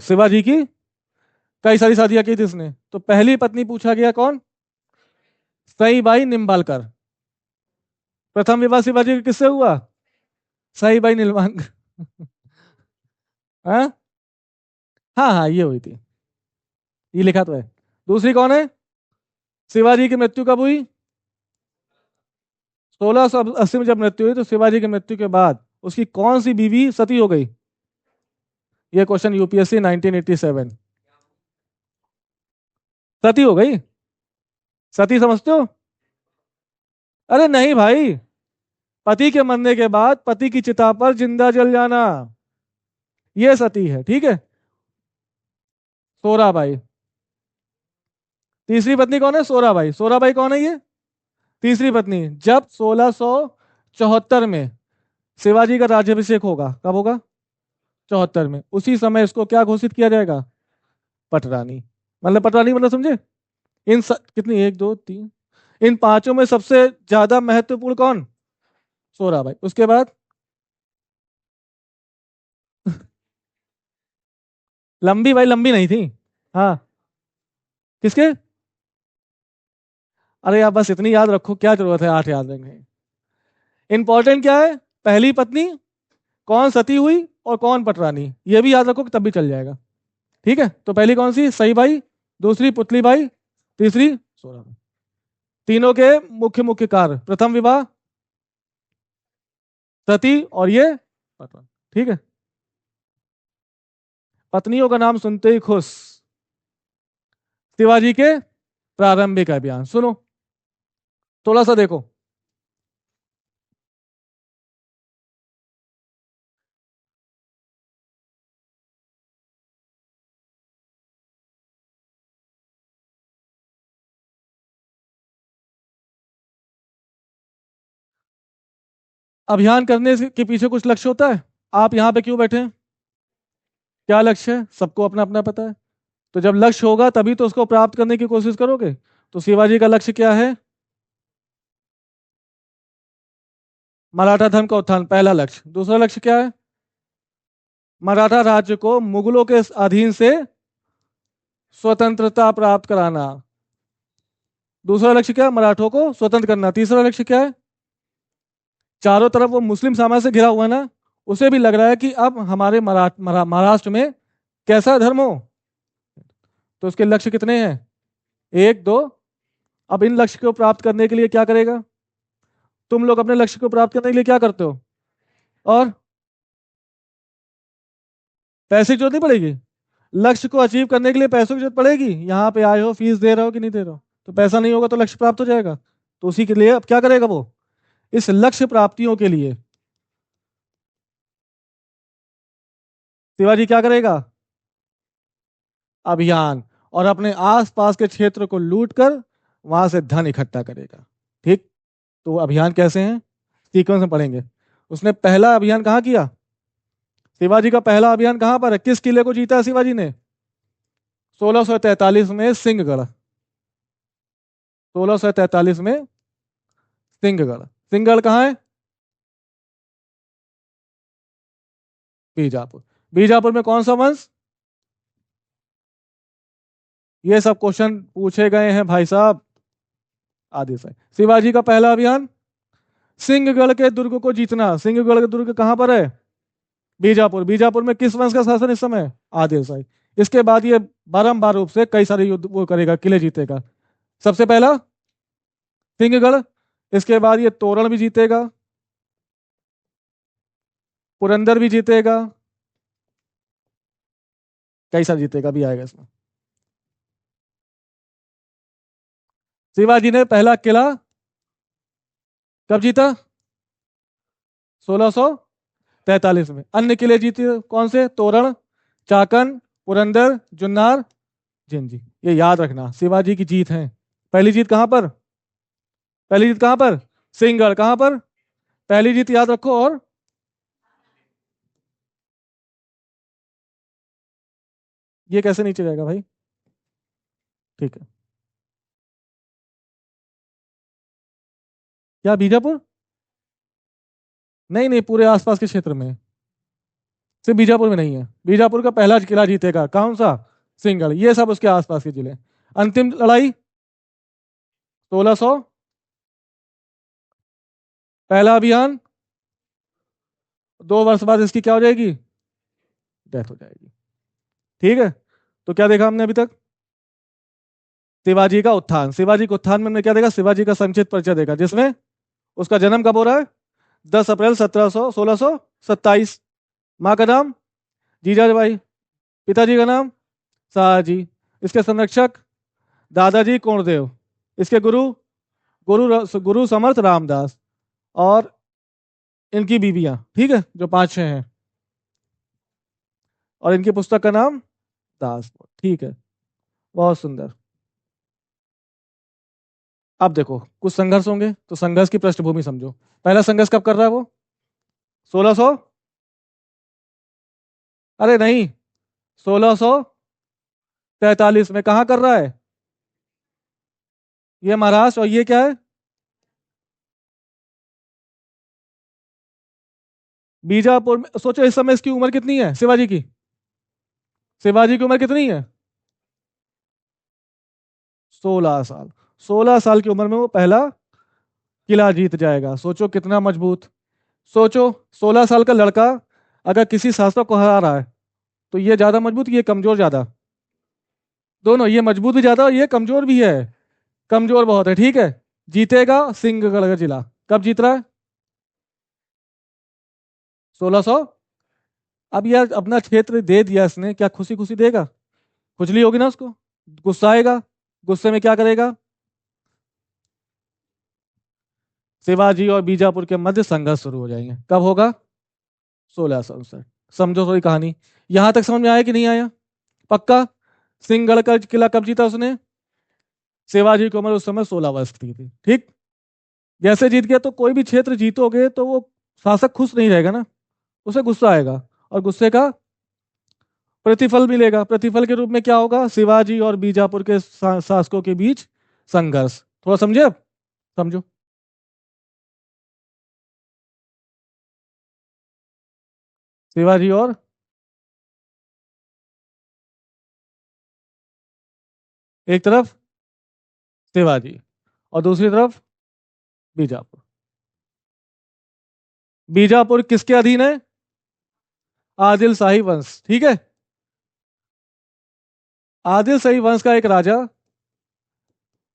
Speaker 1: शिवाजी की कई सारी शादियां की थी इसने। तो पहली पत्नी पूछा गया कौन? सई भाई निम्बालकर। प्रथम विवाह शिवाजी का किससे हुआ? सई भाई निम्बालकर। हाँ हाँ हाँ, ये हुई थी, ये लिखा तो है। दूसरी कौन है? शिवाजी की मृत्यु कब हुई? 1680 में जब मृत्यु हुई तो शिवाजी की मृत्यु के बाद उसकी कौन सी बीवी सती हो गई? ये क्वेश्चन यूपीएससी 1987। सती हो गई। सती समझते हो? अरे नहीं भाई, पति के मरने के बाद पति की चिता पर जिंदा जल जाना, ये सती है, ठीक है। सोराबाई। तीसरी पत्नी कौन है? सोराबाई। सोराबाई कौन है ये? तीसरी पत्नी। जब 1674 में शिवाजी का राज्याभिषेक होगा, कब होगा? 74 में। उसी समय इसको क्या घोषित किया जाएगा? पटरानी। मतलब पटरानी मतलब समझे? कितनी, एक दो तीन, इन पांचों में सबसे ज्यादा महत्वपूर्ण कौन? सोराबाई। उसके बाद लंबी भाई, लंबी नहीं थी। हाँ। किसके? अरे यार बस इतनी याद रखो, क्या जरूरत है 8 याद रखने। इंपॉर्टेंट क्या है? पहली पत्नी कौन सती हुई और कौन पटरानी, ये भी याद रखो कि तब भी चल जाएगा। ठीक है, तो पहली कौन सी? सई बाई। दूसरी पुतली बाई। तीसरी सोराबाई। तीनों के मुख्य मुख्य कार्य, प्रथम विवाह, सती, और ये पटरानी। ठीक है। पत्नियों का नाम सुनते ही खुश। शिवाजी के प्रारंभिक अभियान सुनो, थोड़ा सा देखो। अभियान करने के पीछे कुछ लक्ष्य होता है। आप यहाँ पे क्यों बैठे हैं? क्या लक्ष्य है? सबको अपना अपना पता है। तो जब लक्ष्य होगा तभी तो उसको प्राप्त करने की कोशिश करोगे। तो शिवाजी का लक्ष्य क्या है? मराठा धर्म का उत्थान, पहला लक्ष्य। दूसरा लक्ष्य क्या है? मराठा राज्य को मुगलों के अधीन से स्वतंत्रता प्राप्त कराना। दूसरा लक्ष्य क्या है? मराठों को स्वतंत्र करना। तीसरा लक्ष्य क्या है? चारों तरफ वो मुस्लिम साम्राज्य से घिरा हुआ है ना, उसे भी लग रहा है कि अब हमारे महाराष्ट्र में कैसा धर्म हो। तो उसके लक्ष्य कितने हैं? एक दो। अब इन लक्ष्य को प्राप्त करने के लिए क्या करेगा? तुम लोग अपने लक्ष्य को प्राप्त करने के लिए क्या करते हो? और पैसे की जरूरत नहीं पड़ेगी? लक्ष्य को अचीव करने के लिए पैसों की जरूरत पड़ेगी। यहाँ पे आए हो, फीस दे रहे हो कि नहीं दे रहे हो? तो पैसा नहीं होगा तो लक्ष्य प्राप्त हो जाएगा। तो उसी के लिए अब क्या करेगा वो? इस लक्ष्य प्राप्तियों के लिए शिवाजी क्या करेगा? अभियान। और अपने आसपास के क्षेत्र को लूट कर वहां से धन इकट्ठा करेगा। ठीक। तो वो अभियान कैसे हैं, सीक्वेंस में पढ़ेंगे। उसने पहला अभियान कहाँ किया? शिवाजी का पहला अभियान कहां पर है? किस किले को जीता है शिवाजी ने? 1643 में सिंहगढ़। 1643 में सिंहगढ़। सिंहगढ़ कहाँ है? बीजापुर। बीजापुर में कौन सा वंश? ये सब क्वेश्चन पूछे गए हैं भाई साहब आदि से। शिवाजी का पहला अभियान सिंहगढ़ के दुर्ग को जीतना। सिंहगढ़ के दुर्ग कहां पर है? बीजापुर। बीजापुर में किस वंश का शासन इस समय? आदिल शाही। इसके बाद ये बारंबार रूप से कई सारे युद्ध वो करेगा, किले जीतेगा। सबसे पहला सिंहगढ़, इसके बाद ये तोरण भी जीतेगा, पुरंदर भी जीतेगा, कई सारे जीतेगा भी आएगा इसमें। शिवाजी ने पहला किला कब जीता? 1643 में। अन्य किले जीते कौन से? तोरण, चाकन, पुरंदर, जुन्नार, जिंजी। ये याद रखना शिवाजी की जीत है। पहली जीत कहां पर? पहली जीत कहां पर? सिंहगढ़। कहां पर? पहली जीत याद रखो। और ये कैसे नीचे जाएगा भाई? ठीक है। क्या बीजापुर? नहीं नहीं, पूरे आसपास के क्षेत्र में। सिर्फ बीजापुर में नहीं है। बीजापुर का पहला किला जीतेगा कौन सा? सिंहगढ़। ये सब उसके आसपास के जिले। अंतिम लड़ाई 1600 पहला अभियान, 2 वर्ष बाद इसकी क्या हो जाएगी, डेथ हो जाएगी। ठीक है, तो क्या देखा हमने अभी तक, शिवाजी का उत्थान। शिवाजी के उत्थान में हमने क्या देखा, शिवाजी का संक्षिप्त परिचय देखा, जिसमें उसका जन्म कब हो रहा है, 10 अप्रैल 1627। माँ का नाम जीजाबाई, पिताजी का नाम शाहजी, इसके संरक्षक दादाजी कोंडदेव, इसके गुरु गुरु समर्थ रामदास, और इनकी बीबियां, ठीक है, जो 5-6 हैं, और इनकी पुस्तक का नाम दास। ठीक है, बहुत सुंदर। अब देखो कुछ संघर्ष होंगे, तो संघर्ष की पृष्ठभूमि समझो। पहला संघर्ष कब कर रहा है वो, 1600, अरे नहीं, 1643 में। कहां कर रहा है, ये महाराष्ट्र, और ये क्या है, बीजापुर में। सोचो इस समय इसकी उम्र कितनी है, शिवाजी की, शिवाजी की उम्र कितनी है, 16 साल। 16 साल की उम्र में वो पहला किला जीत जाएगा। सोचो कितना मजबूत। सोचो 16 साल का लड़का अगर किसी शासक को हरा रहा है, तो ये ज्यादा मजबूत, ये कमजोर ज्यादा, दोनों, ये मजबूत भी ज्यादा और ये कमजोर भी है, कमजोर बहुत है। ठीक है, जीतेगा सिंहगढ़ का जिला। कब जीत रहा है, 1600। अब यार अपना क्षेत्र दे दिया इसने, क्या खुशी खुशी देगा, खुजली होगी ना उसको, गुस्सा आएगा, गुस्से में क्या करेगा, शिवाजी और बीजापुर के मध्य संघर्ष शुरू हो जाएंगे। कब होगा, 1667। समझो थोड़ी कहानी, यहां तक समझ में आया कि नहीं आया, पक्का। सिंहगढ़ का किला कब जीता उसने, शिवाजी की उम्र उस समय 16 वर्ष की थी। ठीक, जैसे जीत गया, तो कोई भी क्षेत्र जीतोगे तो वो शासक खुश नहीं रहेगा ना, उसे गुस्सा आएगा, और गुस्से का प्रतिफल मिलेगा। प्रतिफल के रूप में क्या होगा, शिवाजी और बीजापुर के शासकों के बीच संघर्ष। थोड़ा समझे अब, समझो। शिवाजी और, एक तरफ शिवाजी और दूसरी तरफ बीजापुर। बीजापुर किसके अधीन है, आदिल शाही वंश। ठीक है, आदिल शाही वंश का एक राजा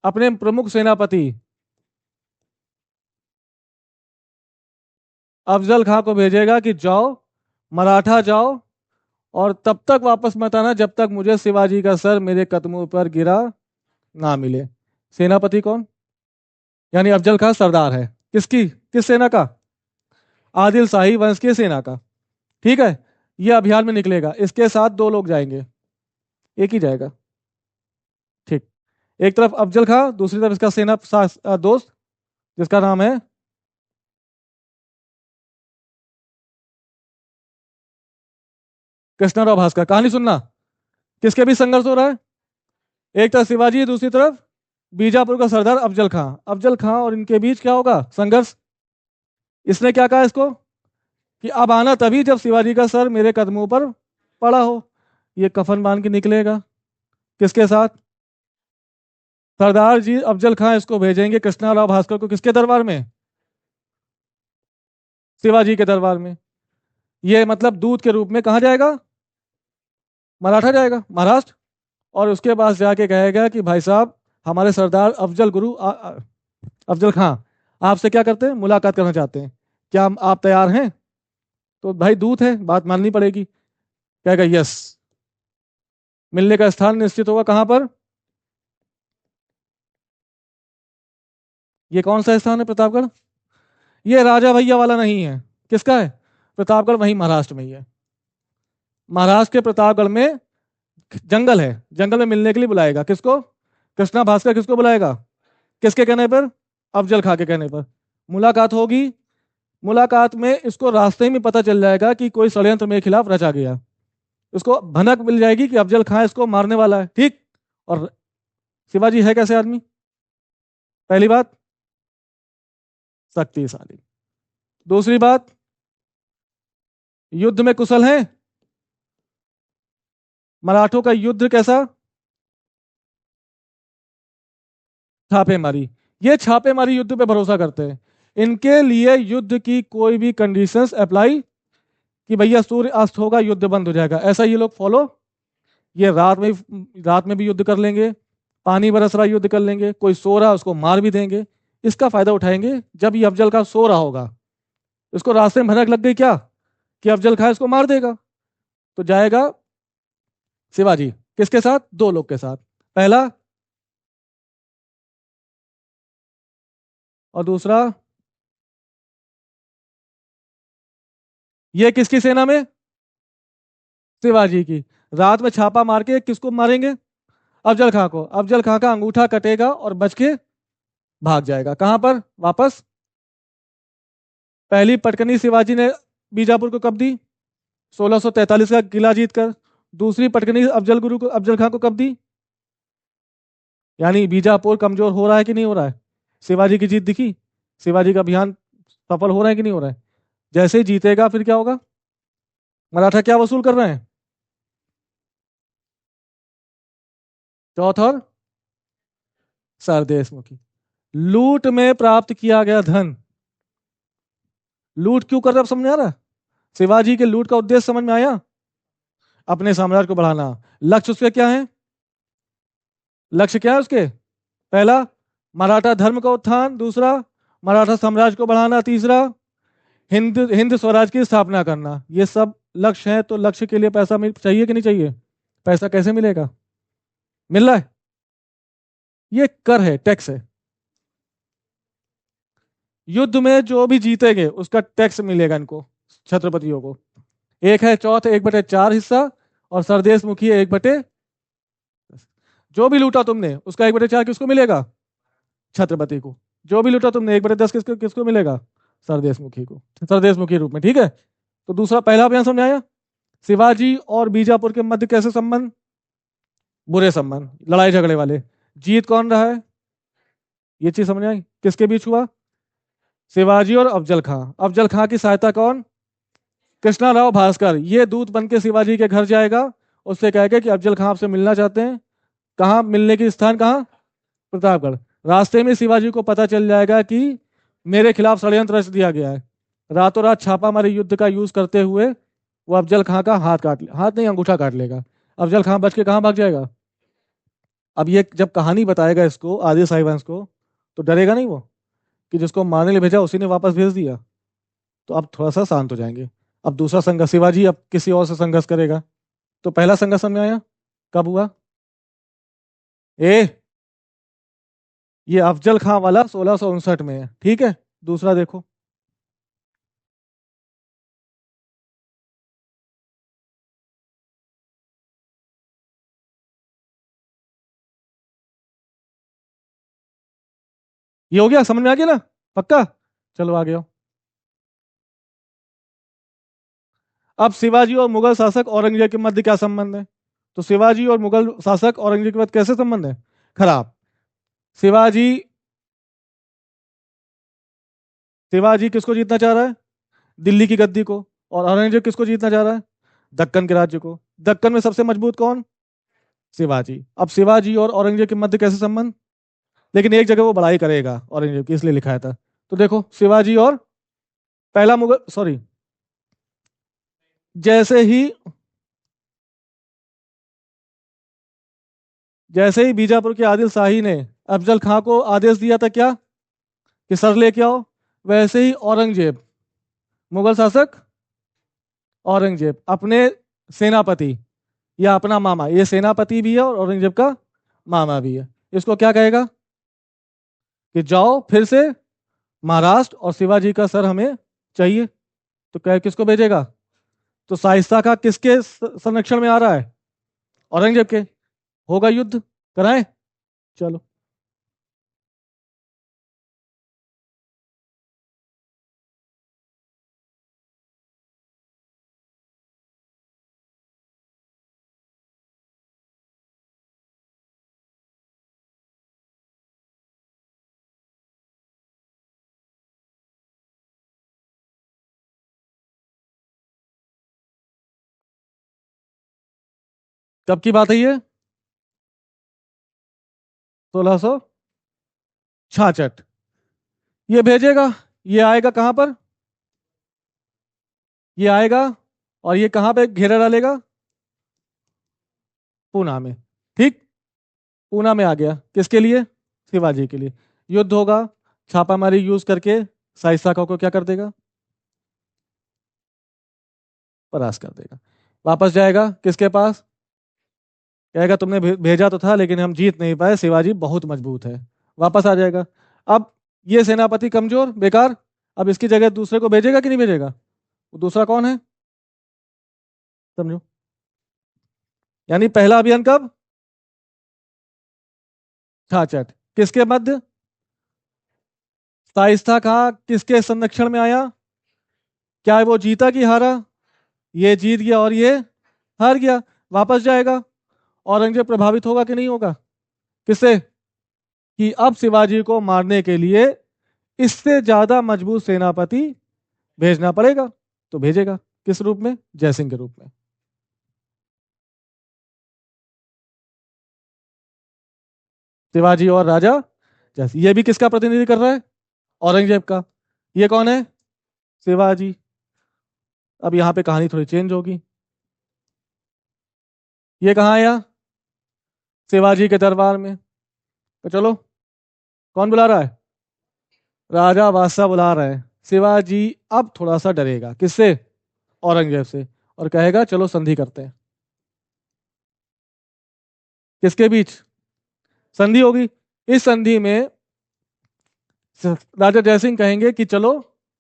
Speaker 1: अपने प्रमुख सेनापति अफजल खां को भेजेगा कि जाओ, मराठा जाओ, और तब तक वापस मत आना जब तक मुझे शिवाजी का सर मेरे कदमों पर गिरा ना मिले। सेनापति कौन, यानी अफजल खां सरदार है, किसकी, किस सेना का, आदिल शाही वंश की सेना का। ठीक है, यह अभियान में निकलेगा, इसके साथ 2 लोग जाएंगे, एक ही जाएगा। ठीक, एक तरफ अफजल खां, दूसरी तरफ इसका दोस्त, जिसका नाम है कृष्णराव भास्कर। कहानी सुनना, किसके बीच संघर्ष हो रहा है, एक तरफ शिवाजी, दूसरी तरफ बीजापुर का सरदार अफजल खां। अफजल खां और इनके बीच क्या होगा, संघर्ष। इसने क्या कहा इसको, कि अब आना तभी जब शिवाजी का सर मेरे कदमों पर पड़ा हो। ये कफन बांध के निकलेगा, किसके साथ, सरदार जी अफजल खां इसको भेजेंगे कृष्णाराव भास्कर को, किसके दरबार में, शिवाजी के दरबार में। ये मतलब दूत के रूप में कहाँ जाएगा, मराठा जाएगा, महाराष्ट्र। और उसके पास जाके कहेगा कि भाई साहब, हमारे सरदार अफजल खां आपसे क्या करते हैं, मुलाकात करना चाहते हैं, क्या आप तैयार हैं। तो भाई दूत है, बात माननी पड़ेगी। कहेगा यस। मिलने का स्थान निश्चित होगा, कहां पर, ये कौन सा स्थान है, प्रतापगढ़। ये राजा भैया वाला नहीं है, किसका है, प्रतापगढ़, वहीं महाराष्ट्र में ही है। महाराष्ट्र के प्रतापगढ़ में जंगल है, जंगल में मिलने के लिए बुलाएगा, किसको, कृष्णा भास्कर किसको बुलाएगा, किसके कहने पर, अफजल खां के कहने पर। मुलाकात होगी, मुलाकात में इसको रास्ते में पता चल जाएगा कि कोई षड्यंत्र मेरे खिलाफ रचा गया। उसको भनक मिल जाएगी कि अफजल खां इसको मारने वाला है। ठीक, और शिवाजी है कैसे आदमी, पहली बात शक्तिशाली, दूसरी बात युद्ध में कुशल है। मराठों का युद्ध कैसा, छापेमारी, ये छापेमारी युद्ध पे भरोसा करते हैं। इनके लिए युद्ध की कोई भी कंडीशंस अप्लाई कि भैया सूर्य अस्त होगा युद्ध बंद हो जाएगा, ऐसा ये लोग फॉलो। ये रात में भी युद्ध कर लेंगे, पानी बरस रहा युद्ध कर लेंगे, कोई सो रहा उसको मार भी देंगे। इसका फायदा उठाएंगे जब ये अफजल खां सो रहा होगा, इसको रास्ते में भनक लग गई क्या कि अफजल खां इसको मार देगा, तो जाएगा शिवाजी। किसके साथ? दो लोग के साथ, पहला और दूसरा। ये किसकी सेना में? शिवाजी की। रात में छापा मार के किसको मारेंगे? अफजल खां को। अफजल खां का अंगूठा कटेगा और बच के भाग जाएगा। कहां पर? वापस। पहली पटकनी शिवाजी ने बीजापुर को कब दी? 1643 का किला जीतकर। दूसरी पटकनी अफजल खां को कब दी? यानी बीजापुर कमजोर हो रहा है कि नहीं हो रहा है? शिवाजी की जीत दिखी? शिवाजी का अभियान सफल हो रहा है कि नहीं हो रहा है? जैसे ही जीतेगा फिर क्या होगा? मराठा क्या वसूल कर रहे हैं? चौथ और सरदेशमुखी। लूट में प्राप्त किया गया धन। लूट क्यों कर रहे हैं, अब समझ में आ रहा है? शिवाजी के लूट का उद्देश्य समझ में आया? अपने साम्राज्य को बढ़ाना। लक्ष्य उसके क्या है? लक्ष्य क्या है उसके? पहला, मराठा धर्म का उत्थान। दूसरा, मराठा साम्राज्य को बढ़ाना। तीसरा, हिंद हिंद स्वराज की स्थापना करना। ये सब लक्ष्य है, तो लक्ष्य के लिए पैसा चाहिए कि नहीं चाहिए? पैसा कैसे मिलेगा? मिल रहा है? ये कर है, टैक्स है। युद्ध में जो भी जीतेंगे उसका टैक्स मिलेगा इनको, छत्रपतियों को। एक है चौथ 1/4 हिस्सा, और सरदेश मुखी 1/, जो भी लूटा तुमने उसका 1/4 किसको मिलेगा? छत्रपति को। जो भी लूटा तुमने 1/10 किसको किसको मिलेगा? सरदेश मुखी को, सरदेश मुखी रूप में। ठीक है, तो दूसरा पहला अभियान समझ आया। शिवाजी और बीजापुर के मध्य कैसे संबंध? बुरे संबंध, लड़ाई झगड़े वाले। जीत कौन रहा है? ये चीज समझ आई? किसके बीच हुआ? शिवाजी और अफजल खां। अफजल खां की सहायता कौन? कृष्णा राव भास्कर। ये दूत बन के शिवाजी के घर जाएगा, उससे कहेगा कि अफजल खां आपसे मिलना चाहते हैं। कहाँ मिलने की स्थान? कहाँ? प्रतापगढ़। रास्ते में शिवाजी को पता चल जाएगा कि मेरे खिलाफ षड्यंत्र रच दिया गया है। रातों रात छापा मारी युद्ध का यूज करते हुए वो अफजल खां का हाथ नहीं, अंगूठा काट लेगा। अफजल खां बच के कहाँ भाग जाएगा? अब ये जब कहानी बताएगा इसको आदिल साहिबंश को, तो डरेगा नहीं वो कि जिसको मारने लिए भेजा उसी ने वापस भेज दिया? तो अब थोड़ा सा शांत हो जाएंगे। अब दूसरा संघर्ष, शिवाजी अब किसी और से संघर्ष करेगा। तो पहला संघर्ष समझ में आया? कब हुआ? ए, ये अफजल खां वाला 1659 में है। ठीक है, दूसरा देखो। ये हो गया, समझ में आ गया ना? पक्का? चलो आ गया। अब शिवाजी और मुगल शासक औरंगजेब के मध्य क्या संबंध है? तो शिवाजी और मुगल शासक औरंगजेब के मध्य कैसे संबंध है? खराब। शिवाजी शिवाजी किसको जीतना चाह रहा है? दिल्ली की गद्दी को। और औरंगजेब किसको जीतना चाह रहा है? दक्कन के राज्य को। दक्कन में सबसे मजबूत कौन? शिवाजी। अब शिवाजी और औरंगजेब के मध्य कैसे संबंध? लेकिन एक जगह वो बड़ाई करेगा औरंगजेब की, इसलिए लिखा था। तो देखो, शिवाजी और पहला मुगल, सॉरी, जैसे ही जैसे ही बीजापुर के आदिल शाही ने अफजल खां को आदेश दिया था क्या कि सर लेके आओ, वैसे ही औरंगजेब, मुगल शासक औरंगजेब अपने सेनापति या अपना मामा, ये सेनापति भी है और औरंगजेब का मामा भी है, इसको क्या कहेगा कि जाओ फिर से महाराष्ट्र, और शिवाजी का सर हमें चाहिए। तो कह किसको भेजेगा? तो शाइस्ता का किसके संरक्षण में आ रहा है? औरंगजेब के। होगा युद्ध, कराएं? चलो। कब की बात है ये? 1656 छाछठ। ये भेजेगा, ये आएगा कहां पर, ये आएगा और ये कहां पे घेरा डालेगा, पूना में। ठीक, पूना में आ गया, किसके लिए, शिवाजी के लिए। युद्ध होगा, छापामारी यूज करके शाही शाखा को क्या कर देगा, परास्त कर देगा। वापस जाएगा किसके पास, कहेगा तुमने भेजा तो था लेकिन हम जीत नहीं पाए, शिवाजी बहुत मजबूत है। वापस आ जाएगा। अब ये सेनापति कमजोर बेकार, अब इसकी जगह दूसरे को भेजेगा कि नहीं भेजेगा, वो दूसरा कौन है, समझो। यानी पहला अभियान कब, छाछठ। किसके मध्य, शाइस्ता खां किसके संरक्षण में आया, क्या वो जीता कि हारा, ये जीत गया और ये हार गया। वापस जाएगा, औरंगजेब प्रभावित होगा कि नहीं होगा, किससे, कि अब शिवाजी को मारने के लिए इससे ज्यादा मजबूत सेनापति भेजना पड़ेगा, तो भेजेगा, किस रूप में, जयसिंह के रूप में। शिवाजी और राजा जयसिंह, ये भी किसका प्रतिनिधि कर रहा है, औरंगजेब का। ये कौन है, शिवाजी। अब यहां पे कहानी थोड़ी चेंज होगी, ये कहां आया, शिवाजी के दरबार में। तो चलो, कौन बुला रहा है, राजा बादशाह बुला रहे हैं। शिवाजी अब थोड़ा सा डरेगा, किससे, औरंगजेब से, और कहेगा चलो संधि करते हैं। किसके बीच संधि होगी, इस संधि में राजा जयसिंह कहेंगे कि चलो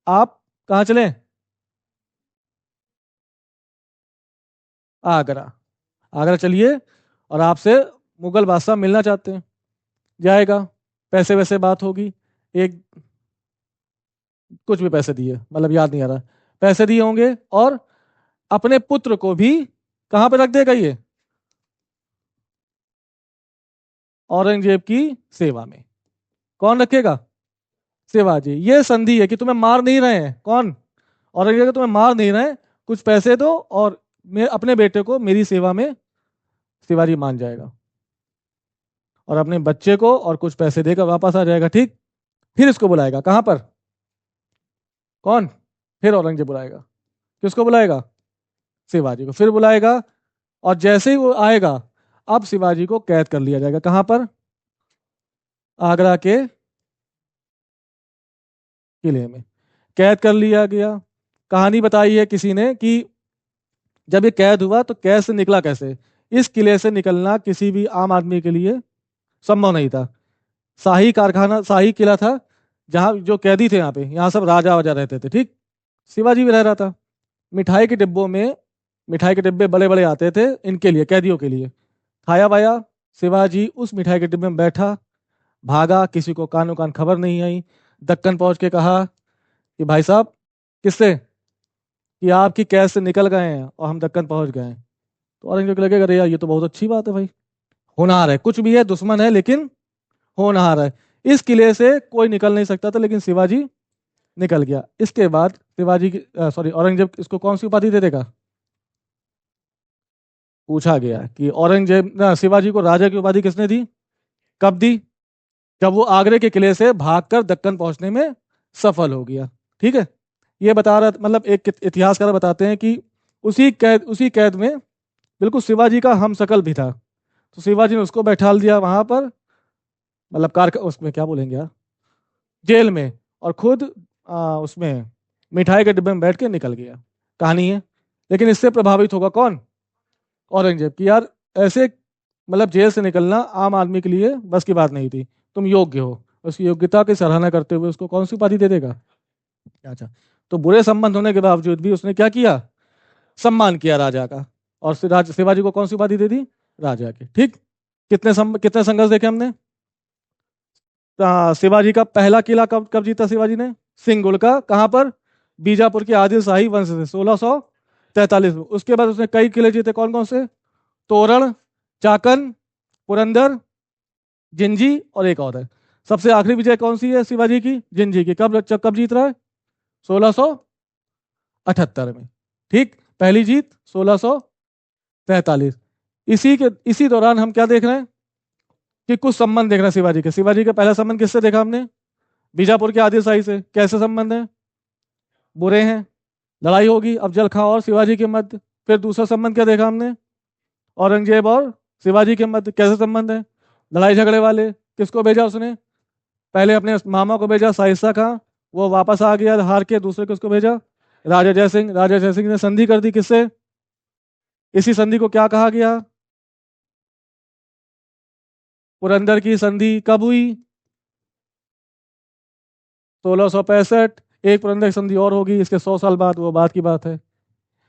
Speaker 1: आप कहां चलें, आगरा। आगरा चलिए, और आपसे मुगल बादशाह मिलना चाहते हैं। जाएगा, पैसे वैसे बात होगी, एक कुछ भी पैसे दिए, मतलब याद नहीं आ रहा, पैसे दिए होंगे, और अपने पुत्र को भी कहां पे रख देगा ये, औरंगजेब की सेवा में। कौन रखेगा, शिवाजी। ये संधि है कि तुम्हें मार नहीं रहे हैं, कौन, औरंगजेब, तुम्हें मार नहीं रहे हैं, कुछ पैसे दो और मैं अपने बेटे को मेरी सेवा में, शिवाजी मान जाएगा, और अपने बच्चे को और कुछ पैसे देकर वापस आ जाएगा। ठीक, फिर इसको बुलाएगा कहां पर, कौन, फिर औरंगजेब बुलाएगा, किसको बुलाएगा, शिवाजी को फिर बुलाएगा। और जैसे ही वो आएगा, अब शिवाजी को कैद कर लिया जाएगा, कहां पर, आगरा के किले में कैद कर लिया गया। कहानी बताई है किसी ने कि जब ये कैद हुआ तो कैद से निकला कैसे, इस किले से निकलना किसी भी आम आदमी के लिए संभव नहीं था। शाही कारखाना, शाही किला था, जहां जो कैदी थे, यहाँ सब राजा वाजा रहते थे। ठीक, शिवाजी भी रह रहा था। मिठाई के डिब्बों में, मिठाई के डिब्बे बड़े बड़े आते थे इनके लिए, कैदियों के लिए, खाया वाया। शिवाजी उस मिठाई के डिब्बे में बैठा, भागा, किसी को कानो कान खबर नहीं आई। दक्कन पहुंच के कहा कि भाई साहब, किससे, कि आपकी कैद से निकल गए हैं और हम दक्कन पहुंच गए हैं। तो औरंगजेब को लगेगा अरे यार ये तो बहुत अच्छी बात है भाई, होनहार है, कुछ भी है, दुश्मन है लेकिन होनहार है। इस किले से कोई निकल नहीं सकता था, लेकिन शिवाजी निकल गया। इसके बाद शिवाजी की सॉरी औरंगजेब इसको कौन सी उपाधि दे देगा, पूछा गया कि औरंगजेब शिवाजी को राजा की उपाधि किसने दी, कब दी, जब वो आगरे के किले से भागकर दक्कन पहुंचने में सफल हो गया। ठीक है, ये बता रहा, मतलब एक इतिहासकार बताते हैं कि उसी कैद में बिल्कुल शिवाजी का हमशक्ल भी था, तो शिवाजी ने उसको बैठा दिया वहां पर, मतलब कार उसमें क्या बोलेंगे यार, जेल में, और खुद उसमें मिठाई के डिब्बे में बैठ के निकल गया। कहानी है, लेकिन इससे प्रभावित होगा कौन, औरंगजेब, की यार ऐसे, मतलब जेल से निकलना आम आदमी के लिए बस की बात नहीं थी, तुम योग्य हो। उसकी योग्यता की सराहना करते हुए उसको कौन सी उपाधि दे देगा। अच्छा, तो बुरे संबंध होने के बावजूद भी उसने क्या किया, सम्मान किया राजा का, और शिवाजी को कौन सी उपाधि दे दी, राजा की। ठीक, कितने संघर्ष देखे हमने। शिवाजी का पहला किला कब कब जीता शिवाजी ने, सिंगुल का, कहां पर, बीजापुर के आदिल शाही वंश से 1643 में। उसके बाद उसने कई किले जीते, कौन कौन से, तोरण, चाकन, पुरंदर, जिंजी, और एक और है। सबसे आखिरी विजय कौन सी है शिवाजी की, जिंजी की। कब कब जीत रहा है, 1678 में। ठीक, पहली जीत 1643। इसी दौरान हम क्या देख रहे हैं, कि कुछ संबंध देखना शिवाजी के। शिवाजी का पहला संबंध किससे देखा हमने? बीजापुर के आदिल शाही से। कैसे संबंध है? बुरे हैं, लड़ाई होगी अफजल खां और शिवाजी के मध्य। फिर दूसरा संबंध क्या देखा हमने? औरंगजेब और शिवाजी के मध्य। कैसे संबंध है? लड़ाई झगड़े वाले। किसको भेजा उसने? पहले अपने मामा को भेजा शाइस्ता खां, वो वापस आ गया हार के। दूसरे किसको भेजा? राजा जयसिंह। राजा जयसिंह ने संधि कर दी। किससे? इसी संधि को क्या कहा गया? पुरंदर की संधि। कब हुई? 1665। एक पुरंदर की संधि और होगी इसके 100 साल बाद, वो बात की बात है।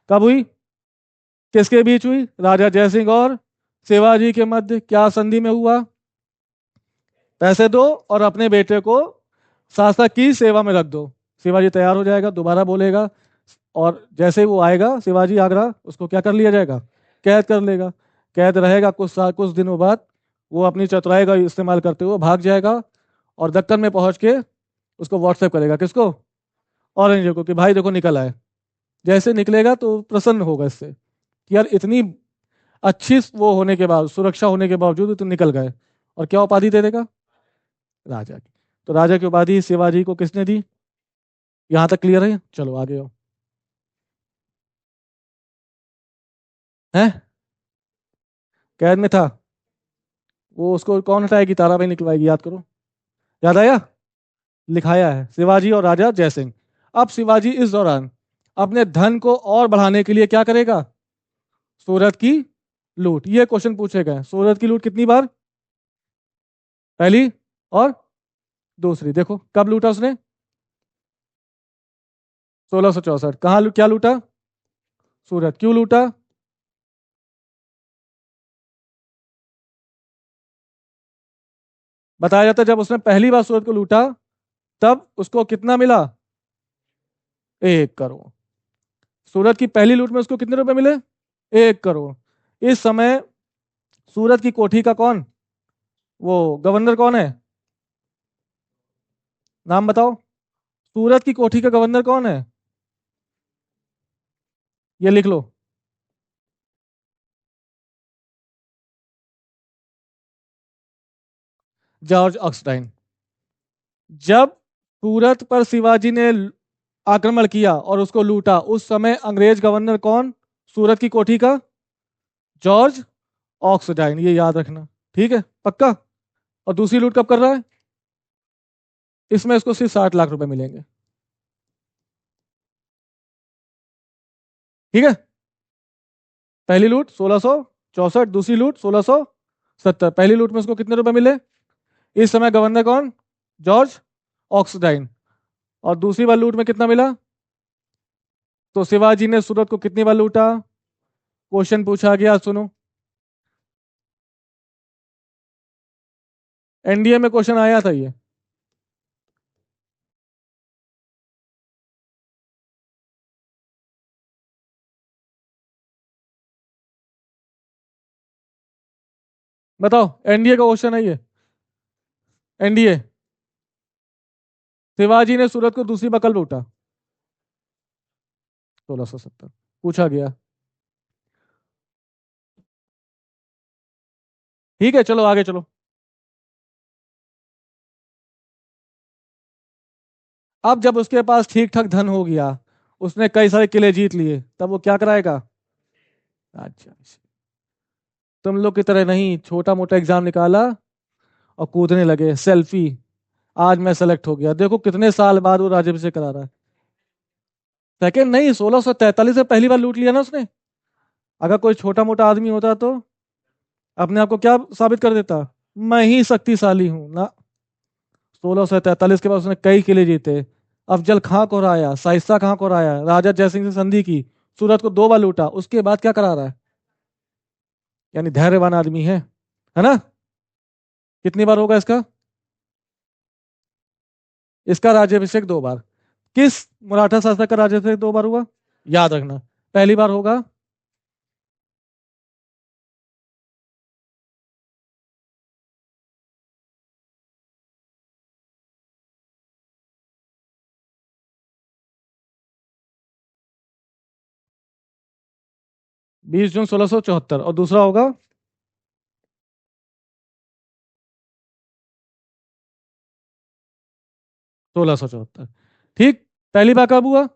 Speaker 1: कब हुई? किसके बीच हुई? राजा जयसिंह और शिवाजी के मध्य। क्या संधि में हुआ? पैसे दो और अपने बेटे को शासक की सेवा में रख दो। शिवाजी तैयार हो जाएगा, दोबारा बोलेगा, और जैसे ही वो आएगा शिवाजी आगरा, उसको क्या कर लिया जाएगा? कैद कर लेगा। कैद रहेगा कुछ दिनों बाद वो अपनी चतुराई का इस्तेमाल करते हुए भाग जाएगा और दक्कन में पहुंच के उसको व्हाट्सएप करेगा। किसको? औरंगजेब को, कि भाई देखो निकल आए। जैसे निकलेगा तो प्रसन्न होगा इससे कि यार इतनी अच्छी वो होने के बाद, सुरक्षा होने के बावजूद तुम निकल गए। और क्या उपाधि दे देगा? राजा की। तो राजा की उपाधि शिवाजी को किसने दी? यहां तक क्लियर है? चलो आगे आओ। हैं? कैद में था वो, उसको कौन हटाएगी? ताराबाई निकलवाएगी। याद करो। याद आया? लिखाया है शिवाजी और राजा जयसिंह। अब शिवाजी इस दौरान अपने धन को और बढ़ाने के लिए क्या करेगा? सूरत की लूट। ये क्वेश्चन पूछे गए, सूरत की लूट कितनी बार? पहली और दूसरी। देखो कब लूटा उसने? 1664। कहाँ क्या लूटा? सूरत। क्यों लूटा? बताया जाता है जब उसने पहली बार सूरत को लूटा तब उसको कितना मिला? 1 करोड़। सूरत की पहली लूट में उसको कितने रुपए मिले? 1 करोड़। इस समय सूरत की कोठी का कौन, वो गवर्नर कौन है? नाम बताओ। सूरत की कोठी का गवर्नर कौन है? ये लिख लो। जॉर्ज ऑक्सटाइन। जब सूरत पर शिवाजी ने आक्रमण किया और उसको लूटा, उस समय अंग्रेज गवर्नर कौन सूरत की कोठी का? जॉर्ज ऑक्सटाइन। ये याद रखना, ठीक है? पक्का। और दूसरी लूट कब कर रहा है? इसमें इसको सिर्फ 60 लाख रुपए मिलेंगे। ठीक है? पहली लूट 1664, दूसरी लूट 1670। पहली लूट में उसको कितने रुपए मिले? इस समय गवर्नर कौन? जॉर्ज ऑक्सटाइन। और दूसरी बार लूट में कितना मिला? तो शिवाजी ने सूरत को कितनी बार लूटा? क्वेश्चन पूछा गया, सुनो। एनडीए में क्वेश्चन आया था ये। बताओ, एनडीए का क्वेश्चन है ये। एनडीए। शिवाजी ने सूरत को दूसरी बार कब लूटा? 1670। पूछा गया। ठीक है, चलो आगे चलो। अब जब उसके पास ठीक ठाक धन हो गया, उसने कई सारे किले जीत लिए, तब वो क्या कराएगा? अच्छा, तुम लोग की तरह नहीं, छोटा मोटा एग्जाम निकाला और कूदने लगे सेल्फी। आज मैं सेलेक्ट हो गया, देखो कितने साल बाद वो राज्यभिषेक करा रहा है। सेकंड नहीं, 1643 से पहली बार लूट लिया ना उसने। अगर कोई छोटा मोटा आदमी होता तो अपने आप को क्या साबित कर देता? मैं ही शक्तिशाली हूं ना। 1643 के बाद उसने कई किले जीते, अफजल खां को हराया, शाइस्ता खां को हराया, राजा जयसिंह से संधि की, सूरत को 2 बार लूटा। उसके बाद क्या करा रहा है? यानी धैर्यवान आदमी है ना? कितनी बार होगा इसका? इसका राज्यभिषेक 2 बार। किस मराठा शासक का राज्यभिषेक 2 बार हुआ? याद रखना। पहली बार होगा 20 जून 1674, और दूसरा होगा 1674। ठीक, पहली बार कब हुआ?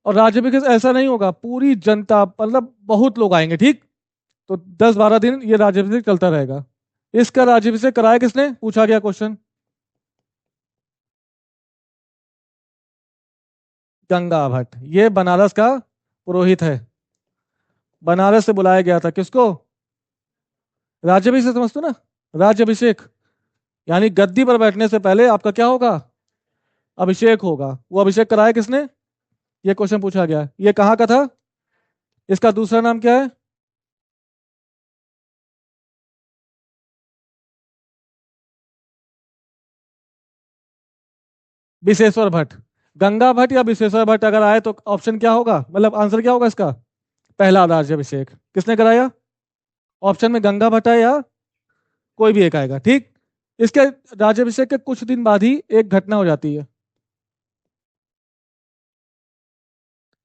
Speaker 1: और राज्याभिषेक ऐसा नहीं होगा, पूरी जनता मतलब बहुत लोग आएंगे, ठीक। तो 10-12 दिन ये राज्याभिषेक चलता रहेगा। इसका राज्याभिषेक कराया किसने, पूछा गया क्वेश्चन। गंगा भट्ट, ये बनारस का पुरोहित है। बनारस से बुलाया गया था किसको? राज्याभिषेक समझते हो ना, राज्याभिषेक यानी गद्दी पर बैठने से पहले आपका क्या होगा, अभिषेक होगा। वो अभिषेक कराया किसने, ये क्वेश्चन पूछा गया। ये कहां का था, इसका दूसरा नाम क्या है? विशेश्वर भट्ट। गंगा भट्ट या विशेश्वर भट्ट अगर आए तो ऑप्शन क्या होगा, मतलब आंसर क्या होगा इसका? पहला राज्याभिषेक किसने कराया? ऑप्शन में गंगा भट्ट है या कोई भी एक आएगा, ठीक। इसके राज्याभिषेक के कुछ दिन बाद ही एक घटना हो जाती है।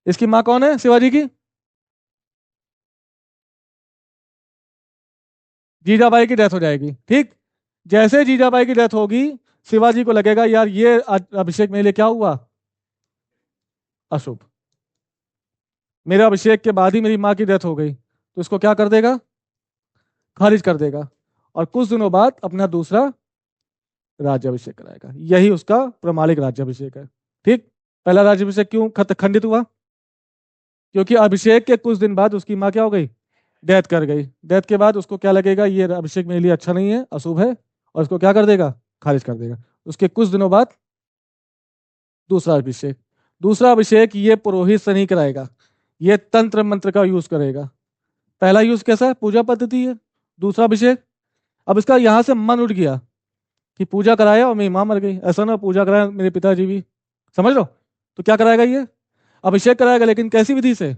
Speaker 1: इसकी माँ कौन है शिवाजी की? जीजाबाई की डेथ हो जाएगी, ठीक। जैसे जीजाबाई की डेथ होगी, शिवाजी को लगेगा यार ये अभिषेक मेरे लिए क्या हुआ, अशुभ। मेरे अभिषेक के बाद ही मेरी माँ की डेथ हो गई, तो इसको क्या कर देगा, खारिज कर देगा। और कुछ दिनों बाद अपना दूसरा राज्याभिषेक कराएगा। यही उसका प्रमाणिक राज्याभिषेक है, ठीक। पहला राज्याभिषेक क्यों खंडित हुआ? क्योंकि अभिषेक के कुछ दिन बाद उसकी माँ क्या हो गई, डेथ कर गई। डेथ के बाद उसको क्या लगेगा, ये अभिषेक मेरे लिए अच्छा नहीं है, अशुभ है, और इसको क्या कर देगा, खारिज कर देगा। उसके कुछ दिनों बाद दूसरा अभिषेक। दूसरा अभिषेक ये पुरोहित से नहीं कराएगा, ये तंत्र मंत्र का यूज करेगा। पहला यूज कैसा है, पूजा पद्धति है। दूसरा अभिषेक, अब इसका यहां से मन उठ गया कि पूजा कराया और मेरी मां मर गई, ऐसा ना, पूजा कराया मेरे पिताजी भी, समझ लो। तो क्या कराएगा, ये अभिषेक कराएगा, लेकिन कैसी विधि से,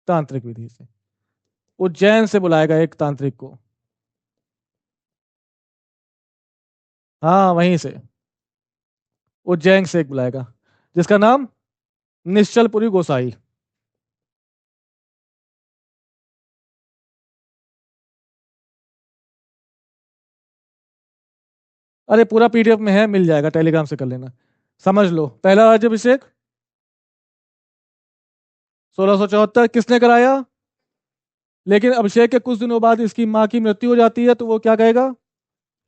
Speaker 1: तांत्रिक विधि से। उज्जैन से बुलाएगा एक तांत्रिक को, हाँ वहीं से, उज्जैन से एक बुलाएगा, जिसका नाम निश्चलपुरी गोसाई। अरे पूरा पीडीएफ में है, मिल जाएगा, टेलीग्राम से कर लेना। समझ लो, पहला राज्याभिषेक 1674 किसने कराया? लेकिन अभिषेक के कुछ दिनों बाद इसकी माँ की मृत्यु हो जाती है, तो वो क्या कहेगा,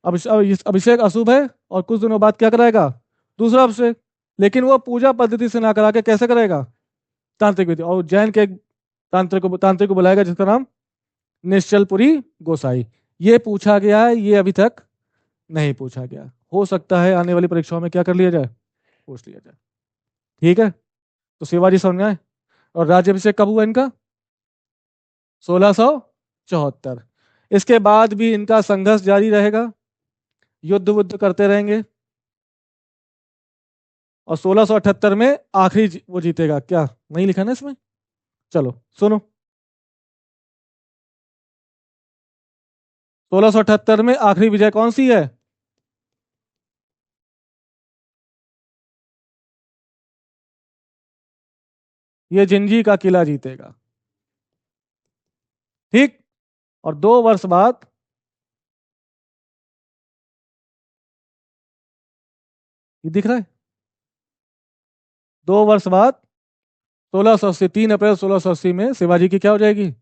Speaker 1: अभिषेक अशुभ है, और कुछ दिनों बाद क्या कराएगा, दूसरा अभिषेक। लेकिन वो पूजा पद्धति से ना करा के कैसे करेगा, तांत्रिक विधि। और उज्जैन के एक तांत्रिक को बुलाएगा, जिसका नाम निश्चलपुरी गोसाई। ये पूछा गया है, ये अभी तक नहीं पूछा गया। हो सकता है आने वाली परीक्षाओं में क्या कर लिया जाए, पूछ लिया जाए, ठीक है। तो शिवाजी समझ में आए। और राज्याभिषेक कब हुआ इनका, 1674। इसके बाद भी इनका संघर्ष जारी रहेगा, युद्ध वुद्ध करते रहेंगे। और 1678 में आखिरी वो जीतेगा, क्या नहीं लिखा ना इसमें, चलो सुनो। 1678 में आखिरी विजय कौन सी है, ये जिंजी का किला जीतेगा, ठीक। और 2 वर्ष बाद, ये दिख रहा है, 2 वर्ष बाद 1680, 3 अप्रैल 1680 में शिवाजी की क्या हो जाएगी।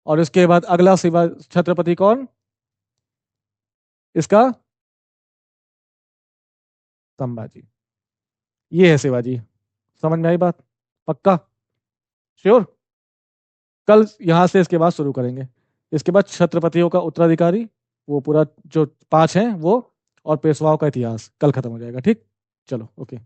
Speaker 1: और इसके बाद अगला शिवा छत्रपति कौन, इसका संभाजी। ये है शिवाजी। समझ में आई बात, पक्का, श्योर। कल यहां से इसके बाद शुरू करेंगे। इसके बाद छत्रपतियों का उत्तराधिकारी, वो पूरा जो 5 हैं वो, और पेशवाओं का इतिहास कल खत्म हो जाएगा, ठीक। चलो ओके।